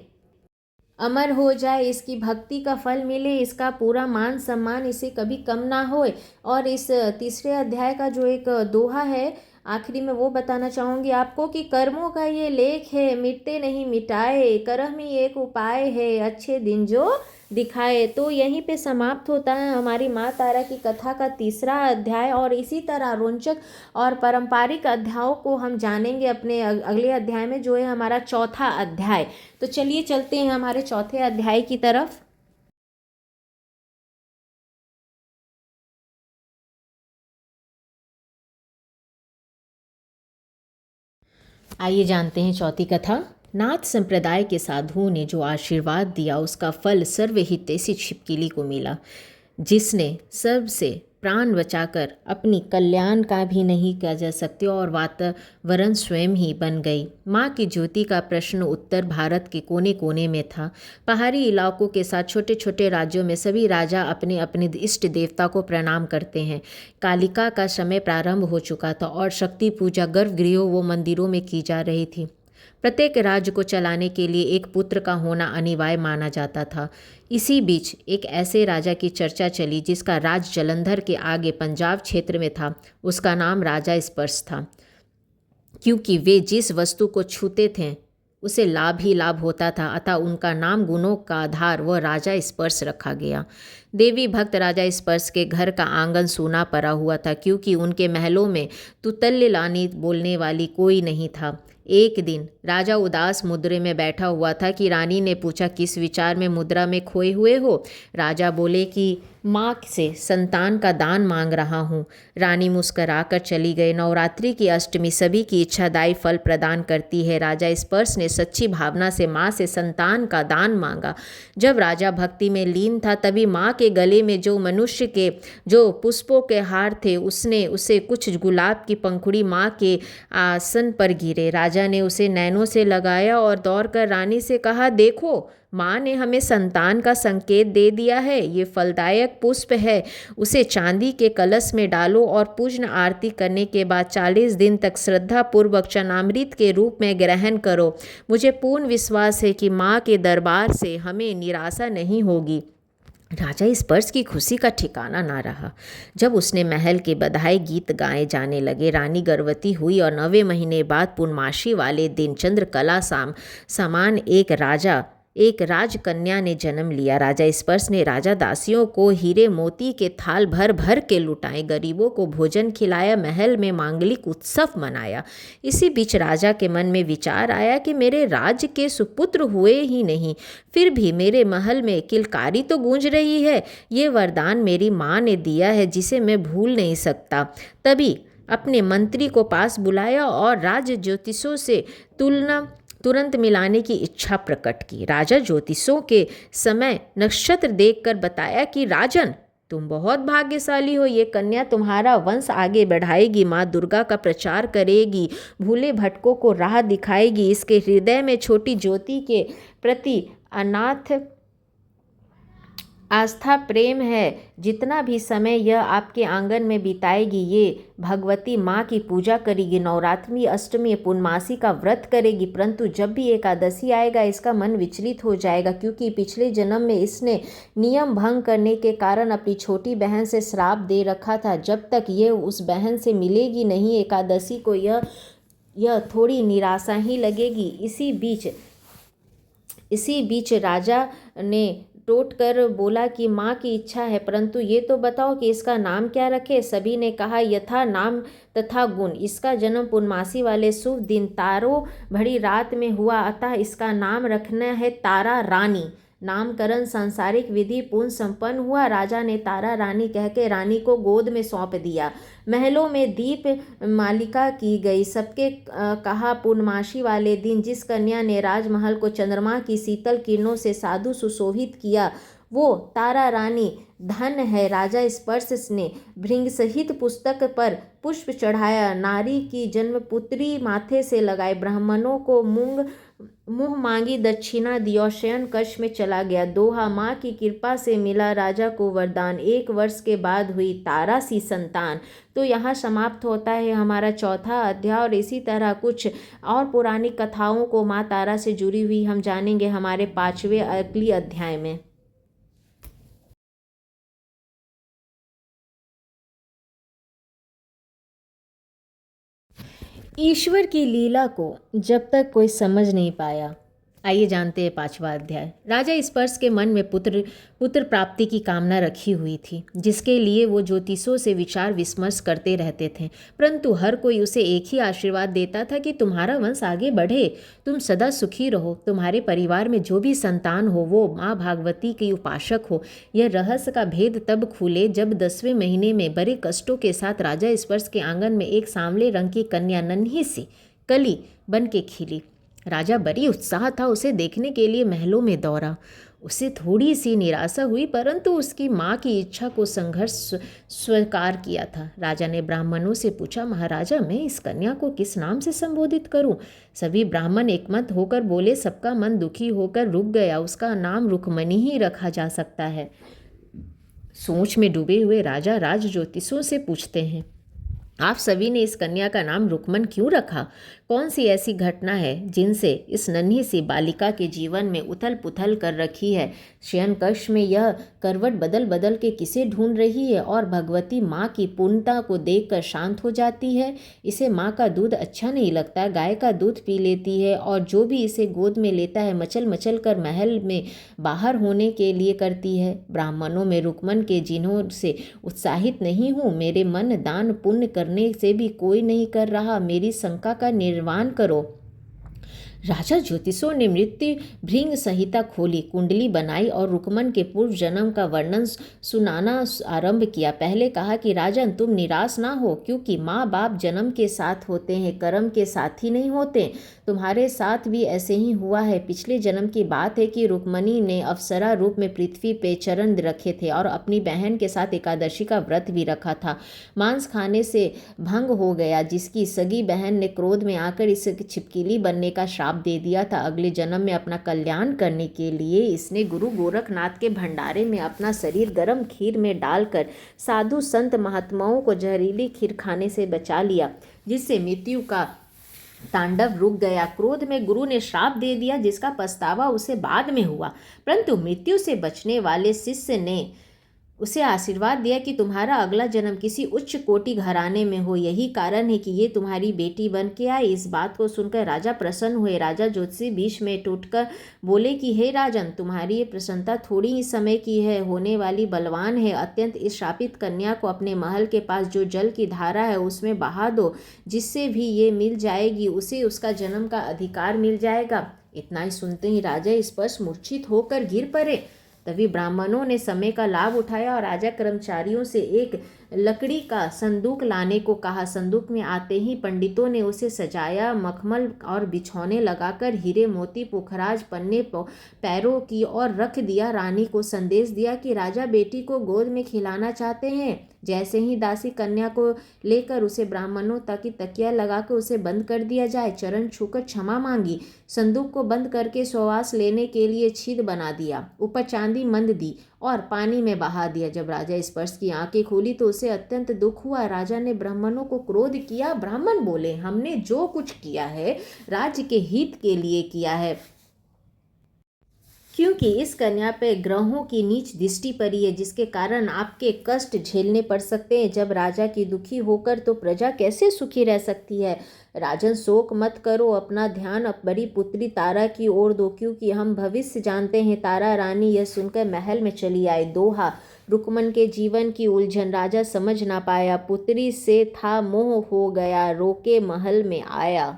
अमर हो जाए, इसकी भक्ति का फल मिले, इसका पूरा मान सम्मान इसे कभी कम ना होए। और इस तीसरे अध्याय का जो एक दोहा है आखिरी में वो बताना चाहूँगी आपको कि कर्मों का ये लेख है, मिटते नहीं मिटाए, कर्म ही एक उपाय है, अच्छे दिन जो दिखाए। तो यहीं पे समाप्त होता है हमारी माँ तारा की कथा का तीसरा अध्याय, और इसी तरह रोचक और पारंपरिक अध्यायों को हम जानेंगे अपने अगले अध्याय में, जो है हमारा चौथा अध्याय। तो चलिए चलते हैं हमारे चौथे अध्याय की तरफ। आइए जानते हैं चौथी कथा। नाथ संप्रदाय के साधुओं ने जो आशीर्वाद दिया उसका फल सर्वहितैषी छिपकली को मिला, जिसने सबसे प्राण बचाकर अपनी कल्याण का भी नहीं किया जा सकते और वातावरण स्वयं ही बन गई। माँ की ज्योति का प्रश्न उत्तर भारत के कोने कोने में था। पहाड़ी इलाकों के साथ छोटे छोटे राज्यों में सभी राजा अपने अपने इष्ट देवता को प्रणाम करते हैं। कालिका का समय प्रारंभ हो चुका था और शक्ति पूजा गर्भगृहों व मंदिरों में की जा रही थी। प्रत्येक राज्य को चलाने के लिए एक पुत्र का होना अनिवार्य माना जाता था। इसी बीच एक ऐसे राजा की चर्चा चली जिसका राज जलंधर के आगे पंजाब क्षेत्र में था। उसका नाम राजा स्पर्श था, क्योंकि वे जिस वस्तु को छूते थे उसे लाभ ही लाभ होता था, अतः उनका नाम गुणों का आधार व राजा स्पर्श रखा गया। देवी भक्त राजा स्पर्श के घर का आंगन सूना पड़ा हुआ था, क्योंकि उनके महलों में तुतल्य लानी बोलने वाली कोई नहीं था। एक दिन राजा उदास मुद्रे में बैठा हुआ था कि रानी ने पूछा, किस विचार में मुद्रा में खोए हुए हो? राजा बोले कि माँ से संतान का दान मांग रहा हूँ। रानी मुस्कराकर चली गई। नवरात्रि की अष्टमी सभी की इच्छादायी फल प्रदान करती है। राजा स्पर्श ने सच्ची भावना से माँ से संतान का दान मांगा। जब राजा भक्ति में लीन था तभी माँ के गले में जो मनुष्य के जो पुष्पों के हार थे उसने उसे कुछ गुलाब की पंखुड़ी माँ के आसन पर गिरे। राजा ने उसे नैनों से लगाया और दौड़कर रानी से कहा, देखो, माँ ने हमें संतान का संकेत दे दिया है। ये फलदायक पुष्प है, उसे चांदी के कलश में डालो और पूर्ण आरती करने के बाद 40 दिन तक श्रद्धा पूर्वक चरणामृत के रूप में ग्रहण करो। मुझे पूर्ण विश्वास है कि माँ के दरबार से हमें निराशा नहीं होगी। राजा स्पर्श की खुशी का ठिकाना ना रहा। जब उसने महल के बधाई गीत गाए जाने लगे, रानी गर्भवती हुई और 9वें महीने बाद पूर्णमासी वाले दिन चंद्रकला समान एक राजकन्या ने जन्म लिया। राजा स्पर्श ने राजा दासियों को हीरे मोती के थाल भर भर के लुटाए, गरीबों को भोजन खिलाया, महल में मांगलिक उत्सव मनाया। इसी बीच राजा के मन में विचार आया कि मेरे राज्य के सुपुत्र हुए ही नहीं, फिर भी मेरे महल में किलकारी तो गूंज रही है। ये वरदान मेरी माँ ने दिया है जिसे मैं भूल नहीं सकता। तभी अपने मंत्री को पास बुलाया और राज ज्योतिषों से तुरंत मिलाने की इच्छा प्रकट की। राजा ज्योतिषों के समय नक्षत्र देखकर बताया कि राजन, तुम बहुत भाग्यशाली हो। ये कन्या तुम्हारा वंश आगे बढ़ाएगी, माँ दुर्गा का प्रचार करेगी, भूले भटकों को राह दिखाएगी। इसके हृदय में छोटी ज्योति के प्रति आस्था प्रेम है। जितना भी समय यह आपके आंगन में बिताएगी, ये भगवती माँ की पूजा करेगी, नवरात्रि, अष्टमी, पूर्णमासी का व्रत करेगी, परंतु जब भी एकादशी आएगा इसका मन विचलित हो जाएगा, क्योंकि पिछले जन्म में इसने नियम भंग करने के कारण अपनी छोटी बहन से श्राप दे रखा था। जब तक ये उस बहन से मिलेगी नहीं एकादशी को, यह थोड़ी निराशा ही लगेगी। इसी बीच राजा ने टोट कर बोला कि माँ की इच्छा है, परंतु ये तो बताओ कि इसका नाम क्या रखे। सभी ने कहा, यथा नाम तथा गुण। इसका जन्म पूर्णमासी वाले शुभ दिन तारों भरी रात में हुआ, अतः इसका नाम रखना है तारा रानी। नामकरण सांसारिक विधि पूर्ण संपन्न हुआ। राजा ने तारा रानी कहकर रानी को गोद में सौंप दिया। महलों में दीप मालिका की गई। सबके कहा, पूर्णमासी वाले दिन जिस कन्या ने राजमहल को चंद्रमा की शीतल किरणों से साधु सुशोभित किया, वो तारा रानी धन है। राजा स्पर्श ने भृंग सहित पुस्तक पर पुष्प चढ़ाया, नारी की जन्मपुत्री माथे से लगाए, ब्राह्मणों को मुँह मांगी दक्षिणा दी और शयन कक्ष में चला गया। दोहा, माँ की कृपा से मिला राजा को वरदान, 1 वर्ष के बाद हुई तारा सी संतान। तो यहाँ समाप्त होता है हमारा चौथा अध्याय, और इसी तरह कुछ और पौराणिक कथाओं को माँ तारा से जुड़ी हुई हम जानेंगे हमारे 5वें अगली अध्याय में। ईश्वर की लीला को जब तक कोई समझ नहीं पाया। आइए जानते हैं 5वां अध्याय। राजा स्पर्श के मन में पुत्र प्राप्ति की कामना रखी हुई थी, जिसके लिए वो ज्योतिषों से विचार विमर्श करते रहते थे, परंतु हर कोई उसे एक ही आशीर्वाद देता था कि तुम्हारा वंश आगे बढ़े, तुम सदा सुखी रहो, तुम्हारे परिवार में जो भी संतान हो वो माँ भागवती की उपासक हो। यह रहस्य का भेद तब खुले जब 10वें महीने में बड़े कष्टों के साथ राजा स्पर्श के आंगन में एक सांवले रंग की कन्या नन्ही सी कली बन के खिली। राजा बड़ी उत्साह था उसे देखने के लिए महलों में दौड़ा। उसे थोड़ी सी निराशा हुई, परंतु उसकी माँ की इच्छा को संघर्ष स्वीकार किया था। राजा ने ब्राह्मणों से पूछा, महाराजा, मैं इस कन्या को किस नाम से संबोधित करूं? सभी ब्राह्मण एकमत होकर बोले। सबका मन दुखी होकर रुक गया। उसका नाम रुक्मणी ही रखा जा सकता है। सोच में डूबे हुए राजा राज ज्योतिषों से पूछते हैं, आप सभी ने इस कन्या का नाम रुक्मन क्यों रखा? कौन सी ऐसी घटना है जिनसे इस नन्ही सी बालिका के जीवन में उथल पुथल कर रखी है? शयन कक्ष में यह करवट बदल बदल के किसे ढूंढ रही है और भगवती माँ की पूर्णता को देखकर शांत हो जाती है? इसे माँ का दूध अच्छा नहीं लगता, गाय का दूध पी लेती है, और जो भी इसे गोद में लेता है मचल मचल कर महल में बाहर होने के लिए करती है। ब्राह्मणों में रुक्मन के जिन्हों से उत्साहित नहीं हूँ, मेरे मन दान पुण्य करने से भी कोई नहीं कर रहा, मेरी शंका का निर्वाण करो। राजा ज्योतिषों ने मृत्यु भृंग संहिता खोली, कुंडली बनाई और रुक्मन के पूर्व जन्म का वर्णन सुनाना आरंभ किया। पहले कहा कि राजन, तुम निराश ना हो, क्योंकि माँ बाप जन्म के साथ होते हैं, कर्म के साथ ही नहीं होते। तुम्हारे साथ भी ऐसे ही हुआ है। पिछले जन्म की बात है कि रुक्मणी ने अप्सरा रूप में पृथ्वी पे चरण रखे थे और अपनी बहन के साथ एकादशी का व्रत भी रखा था। मांस खाने से भंग हो गया, जिसकी सगी बहन ने क्रोध में आकर इसे छिपकली बनने का श्राप दे दिया था। अगले जन्म में अपना कल्याण करने के लिए इसने गुरु गोरखनाथ के भंडारे में अपना शरीर गर्म खीर में डालकर साधु संत महात्माओं को जहरीली खीर खाने से बचा लिया, जिससे मृत्यु का तांडव रुक गया। क्रोध में गुरु ने श्राप दे दिया, जिसका पछतावा उसे बाद में हुआ, परंतु मृत्यु से बचने वाले शिष्य ने उसे आशीर्वाद दिया कि तुम्हारा अगला जन्म किसी उच्च कोटि घराने में हो, यही कारण है कि ये तुम्हारी बेटी बन के आई। इस बात को सुनकर राजा प्रसन्न हुए। राजा ज्योतिषी बीच में टूटकर बोले कि हे राजन, तुम्हारी ये प्रसन्नता थोड़ी ही समय की है, होने वाली बलवान है। अत्यंत इस शापित कन्या को अपने महल के पास जो जल की धारा है उसमें बहा दो, जिससे भी ये मिल जाएगी उसे उसका जन्म का अधिकार मिल जाएगा। इतना ही सुनते ही राजा स्पर्श मूर्छित होकर गिर पड़े। तभी ब्राह्मणों ने समय का लाभ उठाया और राजा कर्मचारियों से एक लकड़ी का संदूक लाने को कहा। संदूक में आते ही पंडितों ने उसे सजाया, मखमल और बिछौने लगाकर हीरे मोती पुखराज पन्ने पैरों की ओर रख दिया। रानी को संदेश दिया कि राजा बेटी को गोद में खिलाना चाहते हैं। जैसे ही दासी कन्या को लेकर उसे ब्राह्मणों ताकि तकिया लगाकर उसे बंद कर दिया जाए। चरण छूकर क्षमा मांगी। संदूक को बंद करके श्वास लेने के लिए छीद बना दिया, ऊपर चांदी मंद दी और पानी में बहा दिया। जब राजा स्पर्श की आंखें खोली तो उसे अत्यंत दुख हुआ। राजा ने ब्राह्मणों को क्रोध किया। ब्राह्मण बोले, हमने जो कुछ किया है राज्य के हित के लिए किया है, क्योंकि इस कन्या पे ग्रहों की नीच दृष्टि पड़ी है, जिसके कारण आपके कष्ट झेलने पड़ सकते हैं। जब राजा की दुखी होकर तो प्रजा कैसे सुखी रह सकती है। राजन, शोक मत करो, अपना ध्यान बड़ी पुत्री तारा की ओर दो, क्योंकि हम भविष्य जानते हैं। तारा रानी यह सुनकर महल में चली आई। दोहा, रुकमन के जीवन की उलझन राजा समझ ना पाया। पुत्री से था मोह हो गया, रोके महल में आया।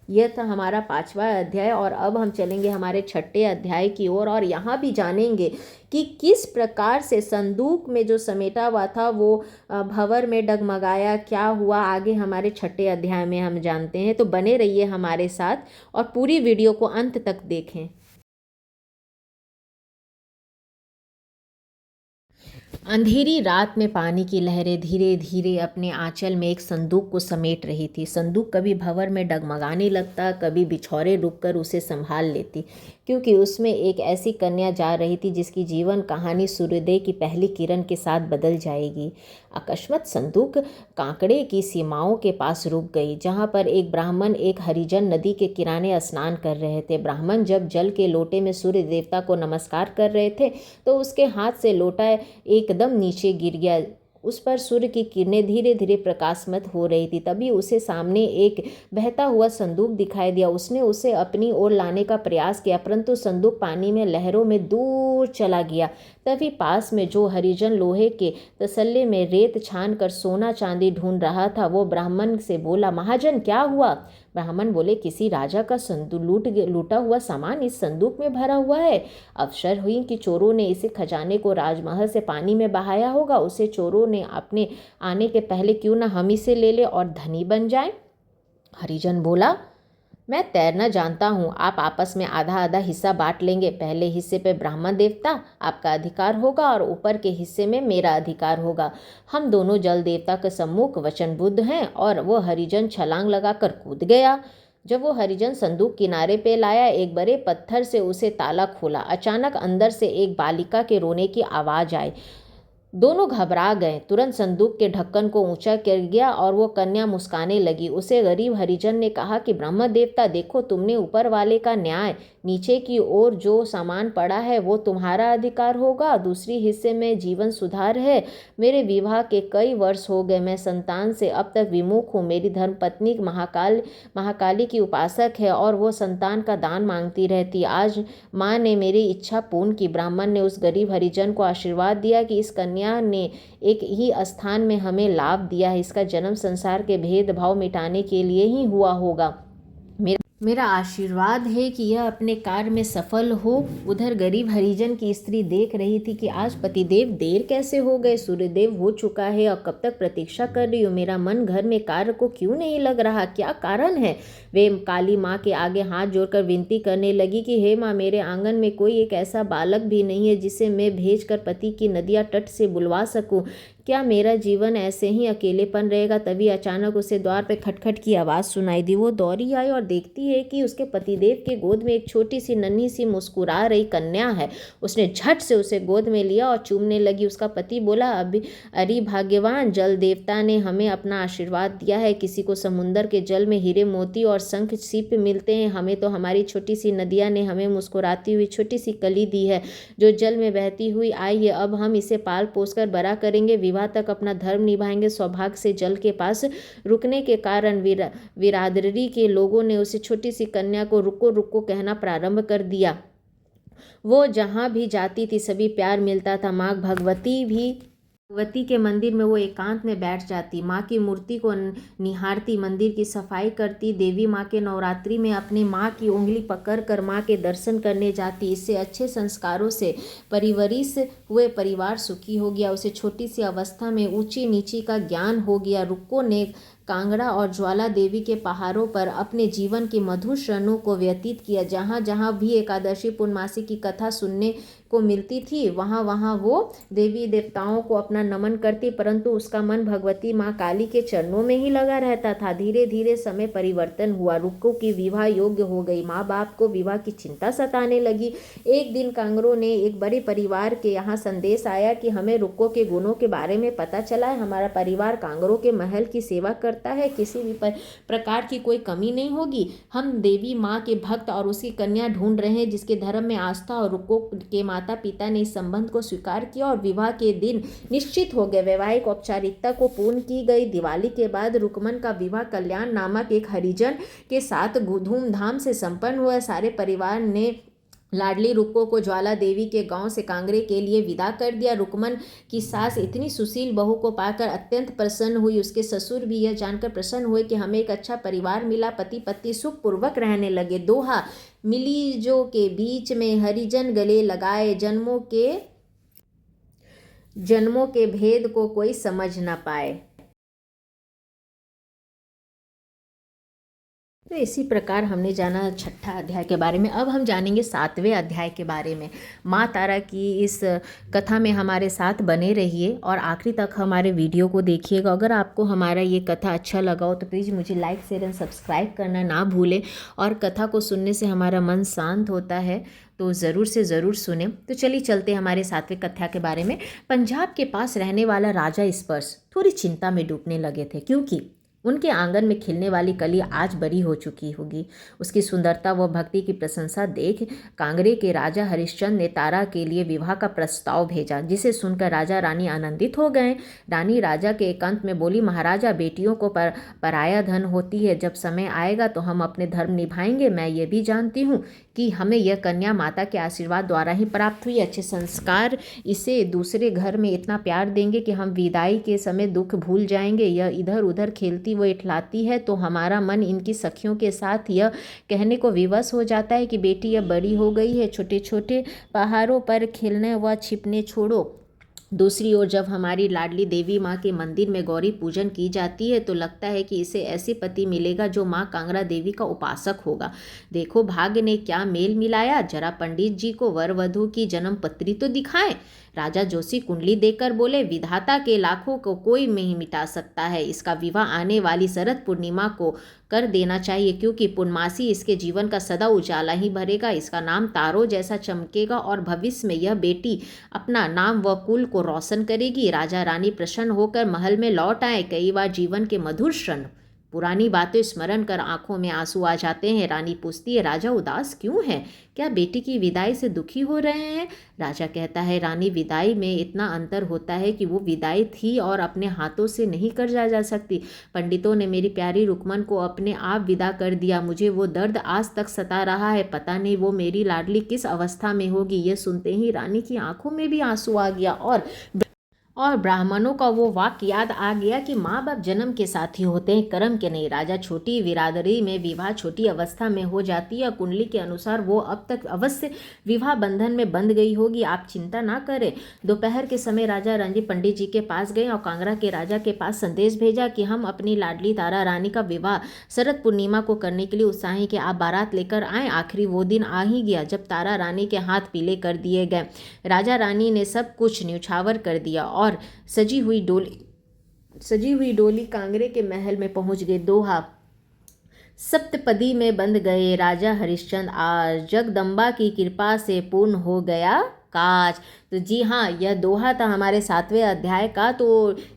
यह था हमारा 5वां अध्याय और अब हम चलेंगे हमारे 6ठे अध्याय की ओर और यहाँ भी जानेंगे कि किस प्रकार से संदूक में जो समेटा हुआ था वो भंवर में डगमगाया, क्या हुआ आगे हमारे 6ठे अध्याय में हम जानते हैं। तो बने रहिए हमारे साथ और पूरी वीडियो को अंत तक देखें। अंधेरी रात में पानी की लहरें धीरे धीरे अपने आंचल में एक संदूक को समेट रही थी। संदूक कभी भंवर में डगमगाने लगता, कभी बिछौरे रुककर उसे संभाल लेती, क्योंकि उसमें एक ऐसी कन्या जा रही थी जिसकी जीवन कहानी सूर्योदय की पहली किरण के साथ बदल जाएगी। अकस्मात संदूक कांकड़े की सीमाओं के पास रुक गई, जहाँ पर एक ब्राह्मण एक हरिजन नदी के किनारे स्नान कर रहे थे। ब्राह्मण जब जल के लोटे में सूर्य देवता को नमस्कार कर रहे थे तो उसके हाथ से लोटा एकदम नीचे गिर गया। उस पर सूर्य की किरणें धीरे धीरे प्रकाशमत हो रही थी। तभी उसे सामने एक बहता हुआ संदूक दिखाई दिया। उसने उसे अपनी ओर लाने का प्रयास किया, परंतु संदूक पानी में लहरों में दूर चला गया। तभी पास में जो हरिजन लोहे के तसल्ले में रेत छान कर सोना चांदी ढूंढ रहा था, वो ब्राह्मण से बोला, महाजन क्या हुआ। ब्राह्मण बोले, किसी राजा का लूटा हुआ सामान इस संदूक में भरा हुआ है। अवसर हुई कि चोरों ने इसे खजाने को राजमहल से पानी में बहाया होगा। उसे चोरों ने अपने आने के पहले क्यों ना हम इसे ले ले और धनी बन जाए। हरिजन बोला, मैं तैरना जानता हूँ, आप आपस में आधा आधा हिस्सा बांट लेंगे। पहले हिस्से पे ब्राह्मण देवता आपका अधिकार होगा और ऊपर के हिस्से में मेरा अधिकार होगा। हम दोनों जल देवता के सम्मुख वचनबद्ध हैं। और वो हरिजन छलांग लगाकर कूद गया। जब वो हरिजन संदूक किनारे पे लाया, एक बड़े पत्थर से उसे ताला खोला। अचानक अंदर से एक बालिका के रोने की आवाज़ आई। दोनों घबरा गए। तुरंत संदूक के ढक्कन को ऊंचा कर गया और वो कन्या मुस्काने लगी। उसे गरीब हरिजन ने कहा कि ब्रह्म देवता, देखो, तुमने ऊपर वाले का न्याय, नीचे की ओर जो सामान पड़ा है वो तुम्हारा अधिकार होगा। दूसरी हिस्से में जीवन सुधार है। मेरे विवाह के कई वर्ष हो गए, मैं संतान से अब तक विमुख हूँ। मेरी धर्मपत्नी महाकाली की उपासक है और वो संतान का दान मांगती रहती। आज माँ ने मेरी इच्छा पूर्ण की। ब्राह्मण ने उस गरीब हरिजन को आशीर्वाद दिया कि इस कन्या ने एक ही स्थान में हमें लाभ दिया है। इसका जन्म संसार के भेदभाव मिटाने के लिए ही हुआ होगा। मेरा आशीर्वाद है कि यह अपने कार्य में सफल हो। उधर गरीब हरिजन की स्त्री देख रही थी कि आज पतिदेव देर कैसे हो गए, सूर्यदेव हो चुका है और कब तक प्रतीक्षा कर रही हो। मेरा मन घर में कार्य को क्यों नहीं लग रहा, क्या कारण है। वे काली माँ के आगे हाथ जोड़कर विनती करने लगी कि हे माँ, मेरे आंगन में कोई एक ऐसा बालक भी नहीं है जिसे मैं भेजकर पति की नदिया तट से बुलवा सकूं। क्या मेरा जीवन ऐसे ही अकेलेपन रहेगा। तभी अचानक उसे द्वार पे खटखट की आवाज़ सुनाई दी। वो दौड़ी आई और देखती है कि उसके पतिदेव के गोद में एक छोटी सी नन्ही सी मुस्कुरा रही कन्या है। उसने झट से उसे गोद में लिया और चूमने लगी। उसका पति बोला, अरे भाग्यवान, जल देवता ने हमें अपना आशीर्वाद दिया है। किसी को समुंदर के जल में हीरे मोती और शंख सीप मिलते हैं, हमें तो हमारी छोटी सी नदिया ने हमें मुस्कुराती हुई छोटी सी कली दी है जो जल में बहती हुई आई है। अब हम इसे पाल पोस कर बड़ा करेंगे, विवाह तक अपना धर्म निभाएंगे। सौभाग्य से जल के पास रुकने के कारण बिरादरी के लोगों ने उसे छोटी सी कन्या को रुको रुको कहना प्रारंभ कर दिया। वो जहाँ भी जाती थी सभी प्यार मिलता था। माँ भगवती भी भगवती के मंदिर में वो एकांत में बैठ जाती, माँ की मूर्ति को निहारती, मंदिर की सफाई करती, देवी माँ के नवरात्रि में अपनी माँ की उंगली पकड़ कर माँ के दर्शन करने जाती। इससे अच्छे संस्कारों से परिवरिश हुए परिवार सुखी हो गया। उसे छोटी सी अवस्था में ऊंची नीची का ज्ञान हो गया। रुक्को ने कांगड़ा और ज्वाला देवी के पहाड़ों पर अपने जीवन के मधुर क्षणों को व्यतीत किया। जहाँ जहाँ भी एकादशी पूर्णमासी की कथा सुनने को मिलती थी, वहाँ वहाँ वो देवी देवताओं को अपना नमन करती, परंतु उसका मन भगवती माँ काली के चरणों में ही लगा रहता था। धीरे धीरे समय परिवर्तन हुआ। रुक्को की विवाह योग्य हो गई। माँ बाप को विवाह की चिंता सताने लगी। एक दिन कांगड़ों ने एक बड़े परिवार के यहाँ संदेश आया कि हमें रुक्को के गुणों के बारे में पता चला है। हमारा परिवार कांगड़ों के महल की सेवा करता है, किसी भी प्रकार की कोई कमी नहीं होगी। हम देवी माँ के भक्त और उसकी कन्या ढूंढ रहे हैं जिसके धर्म में आस्था, और रुक्को के माता पिता ने इस संबंध को स्वीकार किया और विवाह के दिन निश्चित हो गए। वैवाहिक औपचारिकता को पूर्ण की गई। दिवाली के बाद रुकमन का विवाह कल्याण नामक एक हरिजन के साथ धूमधाम से संपन्न हुआ। सारे परिवार ने लाडली रुक्को को ज्वाला देवी के गांव से कांगड़े के लिए विदा कर दिया। रुकमन की सास इतनी सुशील बहू को पाकर अत्यंत प्रसन्न हुई। उसके ससुर भी यह जानकर प्रसन्न हुए कि हमें एक अच्छा परिवार मिला। पति पत्नी सुखपूर्वक रहने लगे। दोहा, मिलीजो के बीच में हरिजन गले लगाए, जन्मों के भेद को कोई समझ न पाए। तो इसी प्रकार हमने जाना छठा अध्याय के बारे में। अब हम जानेंगे सातवें अध्याय के बारे में। माँ तारा की इस कथा में हमारे साथ बने रहिए और आखिरी तक हमारे वीडियो को देखिएगा। अगर आपको हमारा ये कथा अच्छा लगा हो तो प्लीज़ मुझे लाइक शेयर एंड सब्सक्राइब करना ना भूलें। और कथा को सुनने से हमारा मन शांत होता है, तो ज़रूर से ज़रूर सुने। तो चलिए चलते हैं हमारे सातवें कथा के बारे में। पंजाब के पास रहने वाला राजा स्पर्श थोड़ी चिंता में डूबने लगे थे, क्योंकि उनके आंगन में खिलने वाली कली आज बड़ी हो चुकी होगी। उसकी सुंदरता व भक्ति की प्रशंसा देख कांगड़े के राजा हरिश्चंद्र ने तारा के लिए विवाह का प्रस्ताव भेजा, जिसे सुनकर राजा रानी आनंदित हो गए। रानी राजा के एकांत में बोली, महाराजा, बेटियों को पराया धन होती है। जब समय आएगा तो हम अपने धर्म निभाएंगे। मैं ये भी जानती हूँ कि हमें यह कन्या माता के आशीर्वाद द्वारा ही प्राप्त हुई। अच्छे संस्कार इसे दूसरे घर में इतना प्यार देंगे कि हम विदाई के समय दुख भूल जाएंगे। यह इधर उधर खेलती व इठलाती है तो हमारा मन इनकी सखियों के साथ यह कहने को विवश हो जाता है कि बेटी अब बड़ी हो गई है, छोटे छोटे पहाड़ों पर खेलने व छिपने छोड़ो। दूसरी ओर जब हमारी लाडली देवी माँ के मंदिर में गौरी पूजन की जाती है तो लगता है कि इसे ऐसे पति मिलेगा जो माँ कांगड़ा देवी का उपासक होगा। देखो भाग्य ने क्या मेल मिलाया। जरा पंडित जी को वर वधू की जन्म पत्री तो दिखाएं। राजा जोशी कुंडली देकर बोले, विधाता के लाखों को कोई नहीं मिटा सकता है। इसका विवाह आने वाली शरद पूर्णिमा को कर देना चाहिए, क्योंकि पूर्णमासी इसके जीवन का सदा उजाला ही भरेगा। इसका नाम तारों जैसा चमकेगा और भविष्य में यह बेटी अपना नाम व कुल को रोशन करेगी। राजा रानी प्रसन्न होकर महल में लौट आए। कई बार जीवन के मधुर क्षण, पुरानी बातें स्मरण कर आंखों में आंसू आ जाते हैं। रानी पूछती है, राजा उदास क्यों है? क्या बेटी की विदाई से दुखी हो रहे हैं? राजा कहता है, रानी, विदाई में इतना अंतर होता है कि वो विदाई थी और अपने हाथों से नहीं कर जा सकती। पंडितों ने मेरी प्यारी रुकमन को अपने आप विदा कर दिया। मुझे वो दर्द आज तक सता रहा है। पता नहीं वो मेरी लाडली किस अवस्था में होगी। ये सुनते ही रानी की आंखों में भी आंसू आ गया और ब्राह्मणों का वो वाक्य याद आ गया कि माँ बाप जन्म के साथी होते हैं, कर्म के नहीं। राजा, छोटी बिरादरी में विवाह छोटी अवस्था में हो जाती है। कुंडली के अनुसार वो अब तक अवश्य विवाह बंधन में बंध गई होगी। आप चिंता ना करें। दोपहर के समय राजा रणजीत पंडित जी के पास गए और कांगड़ा के राजा के पास संदेश भेजा कि हम अपनी लाडली तारा रानी का विवाह शरद पूर्णिमा को करने के लिए उत्साही कि आप बारात लेकर आए। आखिरी वो दिन आ ही गया जब तारा रानी के हाथ पीले कर दिए गए। राजा रानी ने सब कुछ न्यौछावर कर दिया और सजी हुई डोली कांगड़े के महल में पहुंच गई। दोहा, सप्तपदी में बंध गए राजा हरिश्चंद्र, आज जगदम्बा की कृपा से पूर्ण हो गया काज। तो जी हाँ, यह दोहा था हमारे सातवें अध्याय का। तो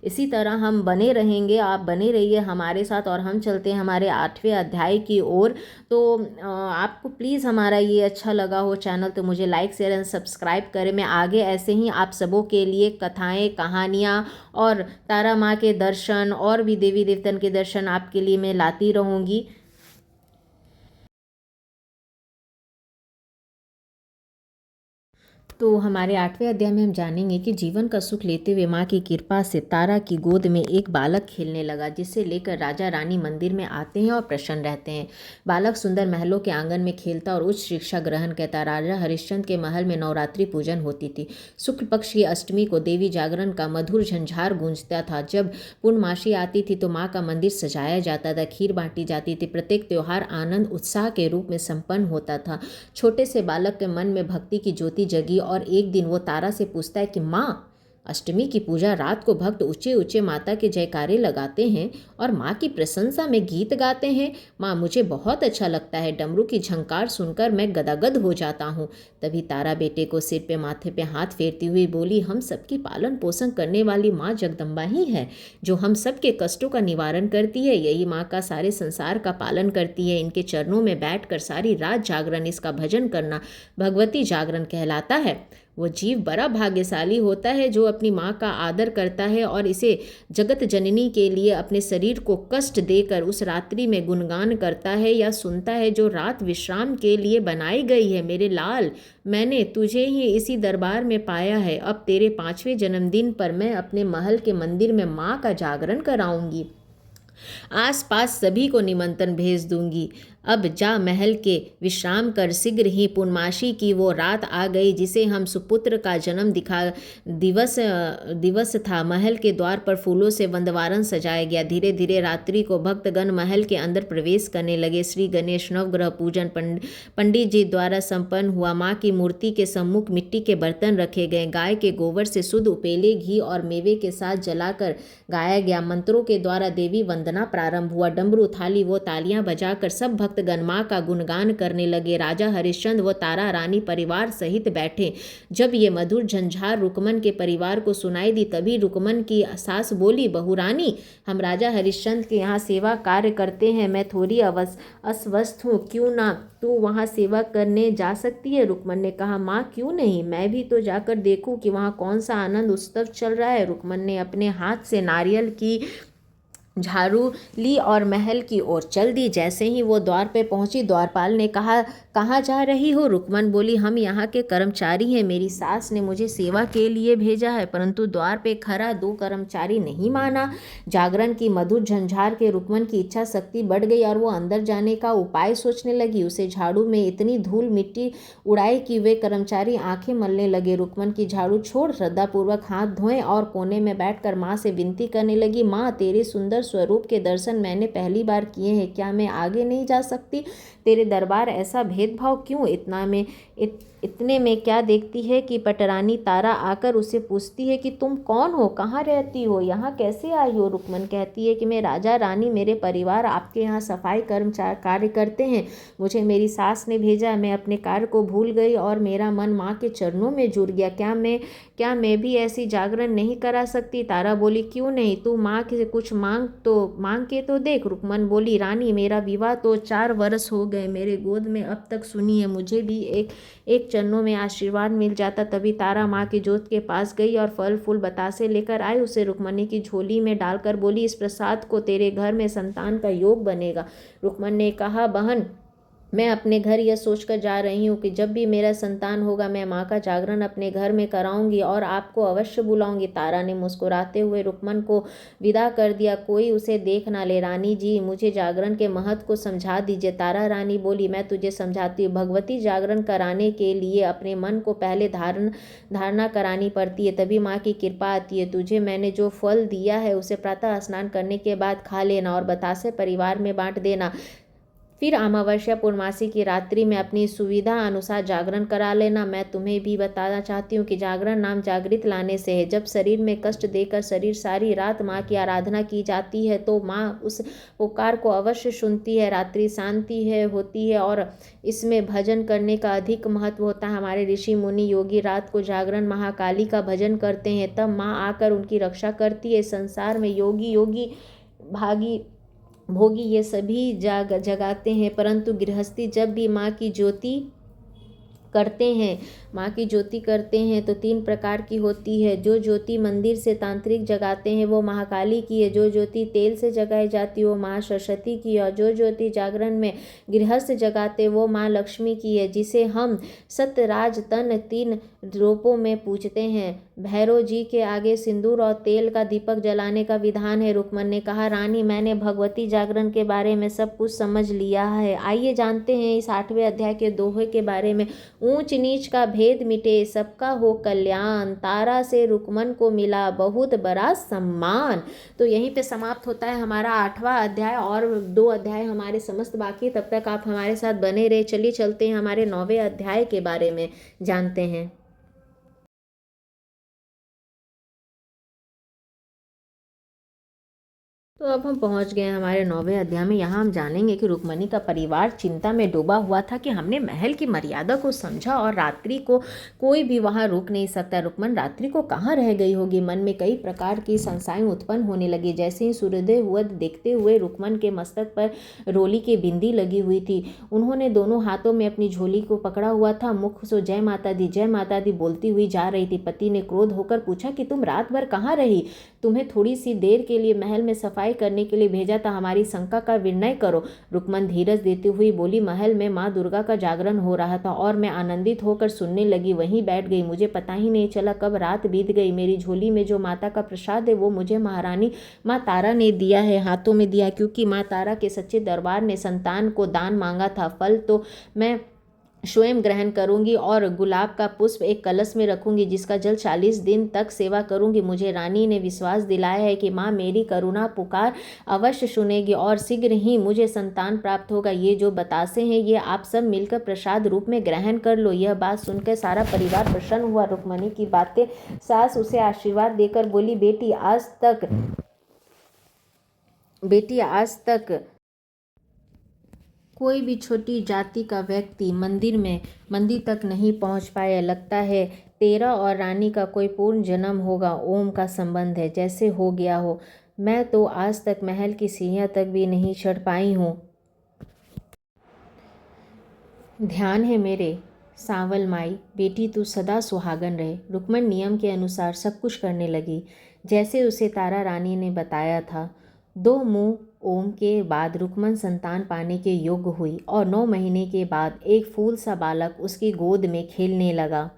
इसी तरह हम बने रहेंगे, आप बने रहिए हमारे साथ और हम चलते हैं हमारे आठवें अध्याय की ओर। तो आपको प्लीज़ हमारा ये अच्छा लगा हो चैनल तो मुझे लाइक शेयर एंड सब्सक्राइब करें। मैं आगे ऐसे ही आप सबों के लिए कथाएँ, कहानियाँ और तारा माँ के दर्शन और भी देवी देवतन के दर्शन आपके लिए मैं लाती रहूँगी। तो हमारे 8वें अध्याय में हम जानेंगे कि जीवन का सुख लेते हुए माँ की कृपा से तारा की गोद में एक बालक खेलने लगा, जिसे लेकर राजा रानी मंदिर में आते हैं और प्रसन्न रहते हैं। बालक सुंदर महलों के आंगन में खेलता और उच्च शिक्षा ग्रहण करता। राजा हरिश्चंद्र के महल में नवरात्रि पूजन होती थी। शुक्ल पक्ष की अष्टमी को देवी जागरण का मधुर झंझार गूंजता था। जब पूर्णमासी आती थी तो माँ का मंदिर सजाया जाता था, खीर बांटी जाती थी। प्रत्येक त्योहार आनंद उत्साह के रूप में संपन्न होता था। छोटे से बालक के मन में भक्ति की ज्योति जगी और एक दिन वो तारा से पूछता है कि माँ, अष्टमी की पूजा रात को भक्त ऊंचे ऊंचे माता के जयकारे लगाते हैं और माँ की प्रशंसा में गीत गाते हैं। माँ, मुझे बहुत अच्छा लगता है। डमरू की झंकार सुनकर मैं गदगद हो जाता हूँ। तभी तारा बेटे को सिर पे माथे पे हाथ फेरती हुई बोली, हम सबकी पालन पोषण करने वाली माँ जगदम्बा ही है, जो हम सबके कष्टों का निवारण करती है। यही माँ का सारे संसार का पालन करती है। इनके चरणों में बैठकर सारी रात जागरण इसका भजन करना भगवती जागरण कहलाता है। वो जीव बड़ा भाग्यशाली होता है जो अपनी माँ का आदर करता है और इसे जगत जननी के लिए अपने शरीर को कष्ट देकर उस रात्रि में गुणगान करता है या सुनता है, जो रात विश्राम के लिए बनाई गई है। मेरे लाल, मैंने तुझे ही इसी दरबार में पाया है। अब तेरे 5वें जन्मदिन पर मैं अपने महल के मंदिर में माँ का जागरण कराऊंगी। आसपास सभी को निमंत्रण भेज दूंगी। अब जा महल के विश्राम कर। शीघ्र ही पूर्णमासी की वो रात आ गई जिसे हम सुपुत्र का जन्म दिवस था। महल के द्वार पर फूलों से वंदवारण सजाया गया। धीरे धीरे रात्रि को भक्तगण महल के अंदर प्रवेश करने लगे। श्री गणेश नवग्रह पूजन पंडित जी द्वारा संपन्न हुआ। माँ की मूर्ति के सम्मुख मिट्टी के बर्तन रखे गए। गाय के गोबर से शुद्ध उपेले घी और मेवे के साथ जलाकर गाया गया मंत्रों के द्वारा देवी वंदना प्रारंभ हुआ। डमरू, थाली वो तालियां बजाकर सब भक्तगण माँ का गुणगान करने लगे। राजा हरिश्चंद्र व तारा रानी परिवार सहित बैठे। जब ये मधुर झंझार रुकमन के परिवार को सुनाई दी, तभी रुकमन की सास बोली, बहू रानी, हम राजा हरिश्चंद्र के यहाँ सेवा कार्य करते हैं। मैं थोड़ी अस्वस्थ हूँ, क्यों ना तू वहाँ सेवा करने जा सकती है? रुकमन ने कहा, माँ क्यों नहीं, मैं भी तो जाकर देखूं कि वहाँ कौन सा आनंद उत्सव चल रहा है। रुकमन ने अपने हाथ से नारियल की झाड़ू ली और महल की ओर चल दी। जैसे ही वो द्वार पे पहुंची, द्वारपाल ने कहा, कहाँ जा रही हो? रुकमन बोली, हम यहाँ के कर्मचारी हैं। मेरी सास ने मुझे सेवा के लिए भेजा है। परंतु द्वार पे खड़ा 2 कर्मचारी नहीं माना। जागरण की मधुर झंझार के रुकमन की इच्छा शक्ति बढ़ गई और वो अंदर जाने का उपाय सोचने लगी। उसे झाड़ू में इतनी धूल मिट्टी उड़ाई कि वे कर्मचारी आंखें मलने लगे। रुकमन की झाड़ू छोड़ श्रद्धापूर्वक हाथ धोए और कोने में बैठकर माँ से विनती करने लगी, माँ, तेरे सुंदर स्वरूप के दर्शन मैंने पहली बार किए हैं। क्या मैं आगे नहीं जा सकती? तेरे दरबार ऐसा भेदभाव क्यों? इतने में क्या देखती है कि पटरानी तारा आकर उसे पूछती है कि तुम कौन हो, कहाँ रहती हो, यहाँ कैसे आई हो? रुकमन कहती है कि मैं राजा रानी, मेरे परिवार आपके यहाँ सफाई कर्मचारी कार्य करते हैं। मुझे मेरी सास ने भेजा। मैं अपने कार्य को भूल गई और मेरा मन माँ के चरणों में जुड़ गया। क्या मैं भी ऐसी जागरण नहीं करा सकती? तारा बोली, क्यों नहीं, तू माँ से कुछ मांग के तो देख। रुकमन बोली, रानी, मेरा विवाह तो 4 वर्ष हो गए। मेरे गोद में अब तक सुनिए, मुझे भी एक चरणों में आशीर्वाद मिल जाता। तभी तारा माँ की जोत के पास गई और फल फूल बतासे लेकर आई। उसे रुक्मणी की झोली में डालकर बोली, इस प्रसाद को तेरे घर में संतान का योग बनेगा। रुक्मण ने कहा, बहन, मैं अपने घर यह सोचकर जा रही हूँ कि जब भी मेरा संतान होगा मैं माँ का जागरण अपने घर में कराऊंगी और आपको अवश्य बुलाऊंगी। तारा ने मुस्कुराते हुए रुक्मन को विदा कर दिया। कोई उसे देख ना ले। रानी जी, मुझे जागरण के महत्व को समझा दीजिए। तारा रानी बोली, मैं तुझे समझाती हूँ। भगवती जागरण कराने के लिए अपने मन को पहले धारणा करानी पड़ती है, तभी माँ की कृपा आती है। तुझे मैंने जो फल दिया है उसे प्रातः स्नान करने के बाद खा लेना और बतासे परिवार में बांट देना। फिर अमावस्या पूर्णमासी की रात्रि में अपनी सुविधा अनुसार जागरण करा लेना। मैं तुम्हें भी बताना चाहती हूँ कि जागरण नाम जागृत लाने से है। जब शरीर में कष्ट देकर शरीर सारी रात माँ की आराधना की जाती है तो माँ उस पुकार को अवश्य सुनती है। रात्रि शांति होती है और इसमें भजन करने का अधिक महत्व होता है। हमारे ऋषि मुनि योगी रात को जागरण महाकाली का भजन करते हैं, तब माँ आकर उनकी रक्षा करती है। संसार में योगी भोगी ये सभी जगाते हैं, परंतु गृहस्थी जब भी माँ की ज्योति करते हैं, माँ की ज्योति करते हैं तो 3 प्रकार की होती है। जो ज्योति मंदिर से तांत्रिक जगाते हैं वो महाकाली की है, जो ज्योति तेल से जगाई जाती है वो माँ सरस्वती की है, और जो ज्योति जागरण में गृहस्थ जगाते वो माँ लक्ष्मी की है, जिसे हम सत्यराज तन 3 रूपों में पूजते हैं। भैरव जी के आगे सिंदूर और तेल का दीपक जलाने का विधान है। रुक्मन ने कहा, रानी मैंने भगवती जागरण के बारे में सब कुछ समझ लिया है। आइए जानते हैं इस 8वें अध्याय के दोहे के बारे में। ऊंच नीच का भेद मिटे, सबका हो कल्याण, तारा से रुक्मन को मिला बहुत बड़ा सम्मान। तो यहीं पे समाप्त होता है हमारा 8वां अध्याय, और 2 अध्याय हमारे समस्त बाकी। तब तक आप हमारे साथ बने रहे। चलिए चलते हैं हमारे 9वें अध्याय के बारे में जानते हैं। तो अब हम पहुंच गए हैं हमारे 9वें अध्याय में। यहाँ हम जानेंगे कि रुक्मणी का परिवार चिंता में डूबा हुआ था कि हमने महल की मर्यादा को समझा और रात्रि को कोई भी वहाँ रुक नहीं सकता। रुक्मण रात्रि को कहाँ रह गई होगी। मन में कई प्रकार की संशय उत्पन्न होने लगी। जैसे ही सूर्योदय हुआ देखते हुए रुक्मण के मस्तक पर रोली की बिंदी लगी हुई थी। उन्होंने दोनों हाथों में अपनी झोली को पकड़ा हुआ था। मुख से जय माता दी बोलती हुई जा रही थी। पति ने क्रोध होकर पूछा कि तुम रात भर कहाँ रही। तुम्हें थोड़ी सी देर के लिए महल में सफाई करने के लिए भेजा था, हमारी शंका का निर्णय करो। रुक्मन धीरज देती हुई बोली, महल में माँ दुर्गा का जागरण हो रहा था और मैं आनंदित होकर सुनने लगी, वहीं बैठ गई। मुझे पता ही नहीं चला कब रात बीत गई। मेरी झोली में जो माता का प्रसाद है वो मुझे महारानी माँ तारा ने दिया है, हाथों में दिया, क्योंकि माँ तारा के सच्चे दरबार ने संतान को दान मांगा था। फल तो मैं स्वयं ग्रहण करूंगी और गुलाब का पुष्प एक कलश में रखूंगी, जिसका जल 40 दिन तक सेवा करूंगी। मुझे रानी ने विश्वास दिलाया है कि माँ मेरी करुणा पुकार अवश्य सुनेगी और शीघ्र ही मुझे संतान प्राप्त होगा। ये जो बतासे हैं ये आप सब मिलकर प्रसाद रूप में ग्रहण कर लो। यह बात सुनकर सारा परिवार प्रसन्न हुआ। रुक्मणी की बातें सास उसे आशीर्वाद देकर बोली, बेटी आज तक कोई भी छोटी जाति का व्यक्ति मंदिर तक नहीं पहुंच पाया। लगता है तेरा और रानी का कोई पूर्ण जन्म होगा। ओम का संबंध है, जैसे हो गया हो। मैं तो आज तक महल की सीढ़ियां तक भी नहीं चढ़ पाई हूँ। ध्यान है मेरे सांवल माई, बेटी तू सदा सुहागन रहे। रुक्मण नियम के अनुसार सब कुछ करने लगी जैसे उसे तारा रानी ने बताया था। 2 मुंह ओम के बाद रुक्मण संतान पाने के योग्य हुई और 9 महीने के बाद एक फूल सा बालक उसकी गोद में खेलने लगा।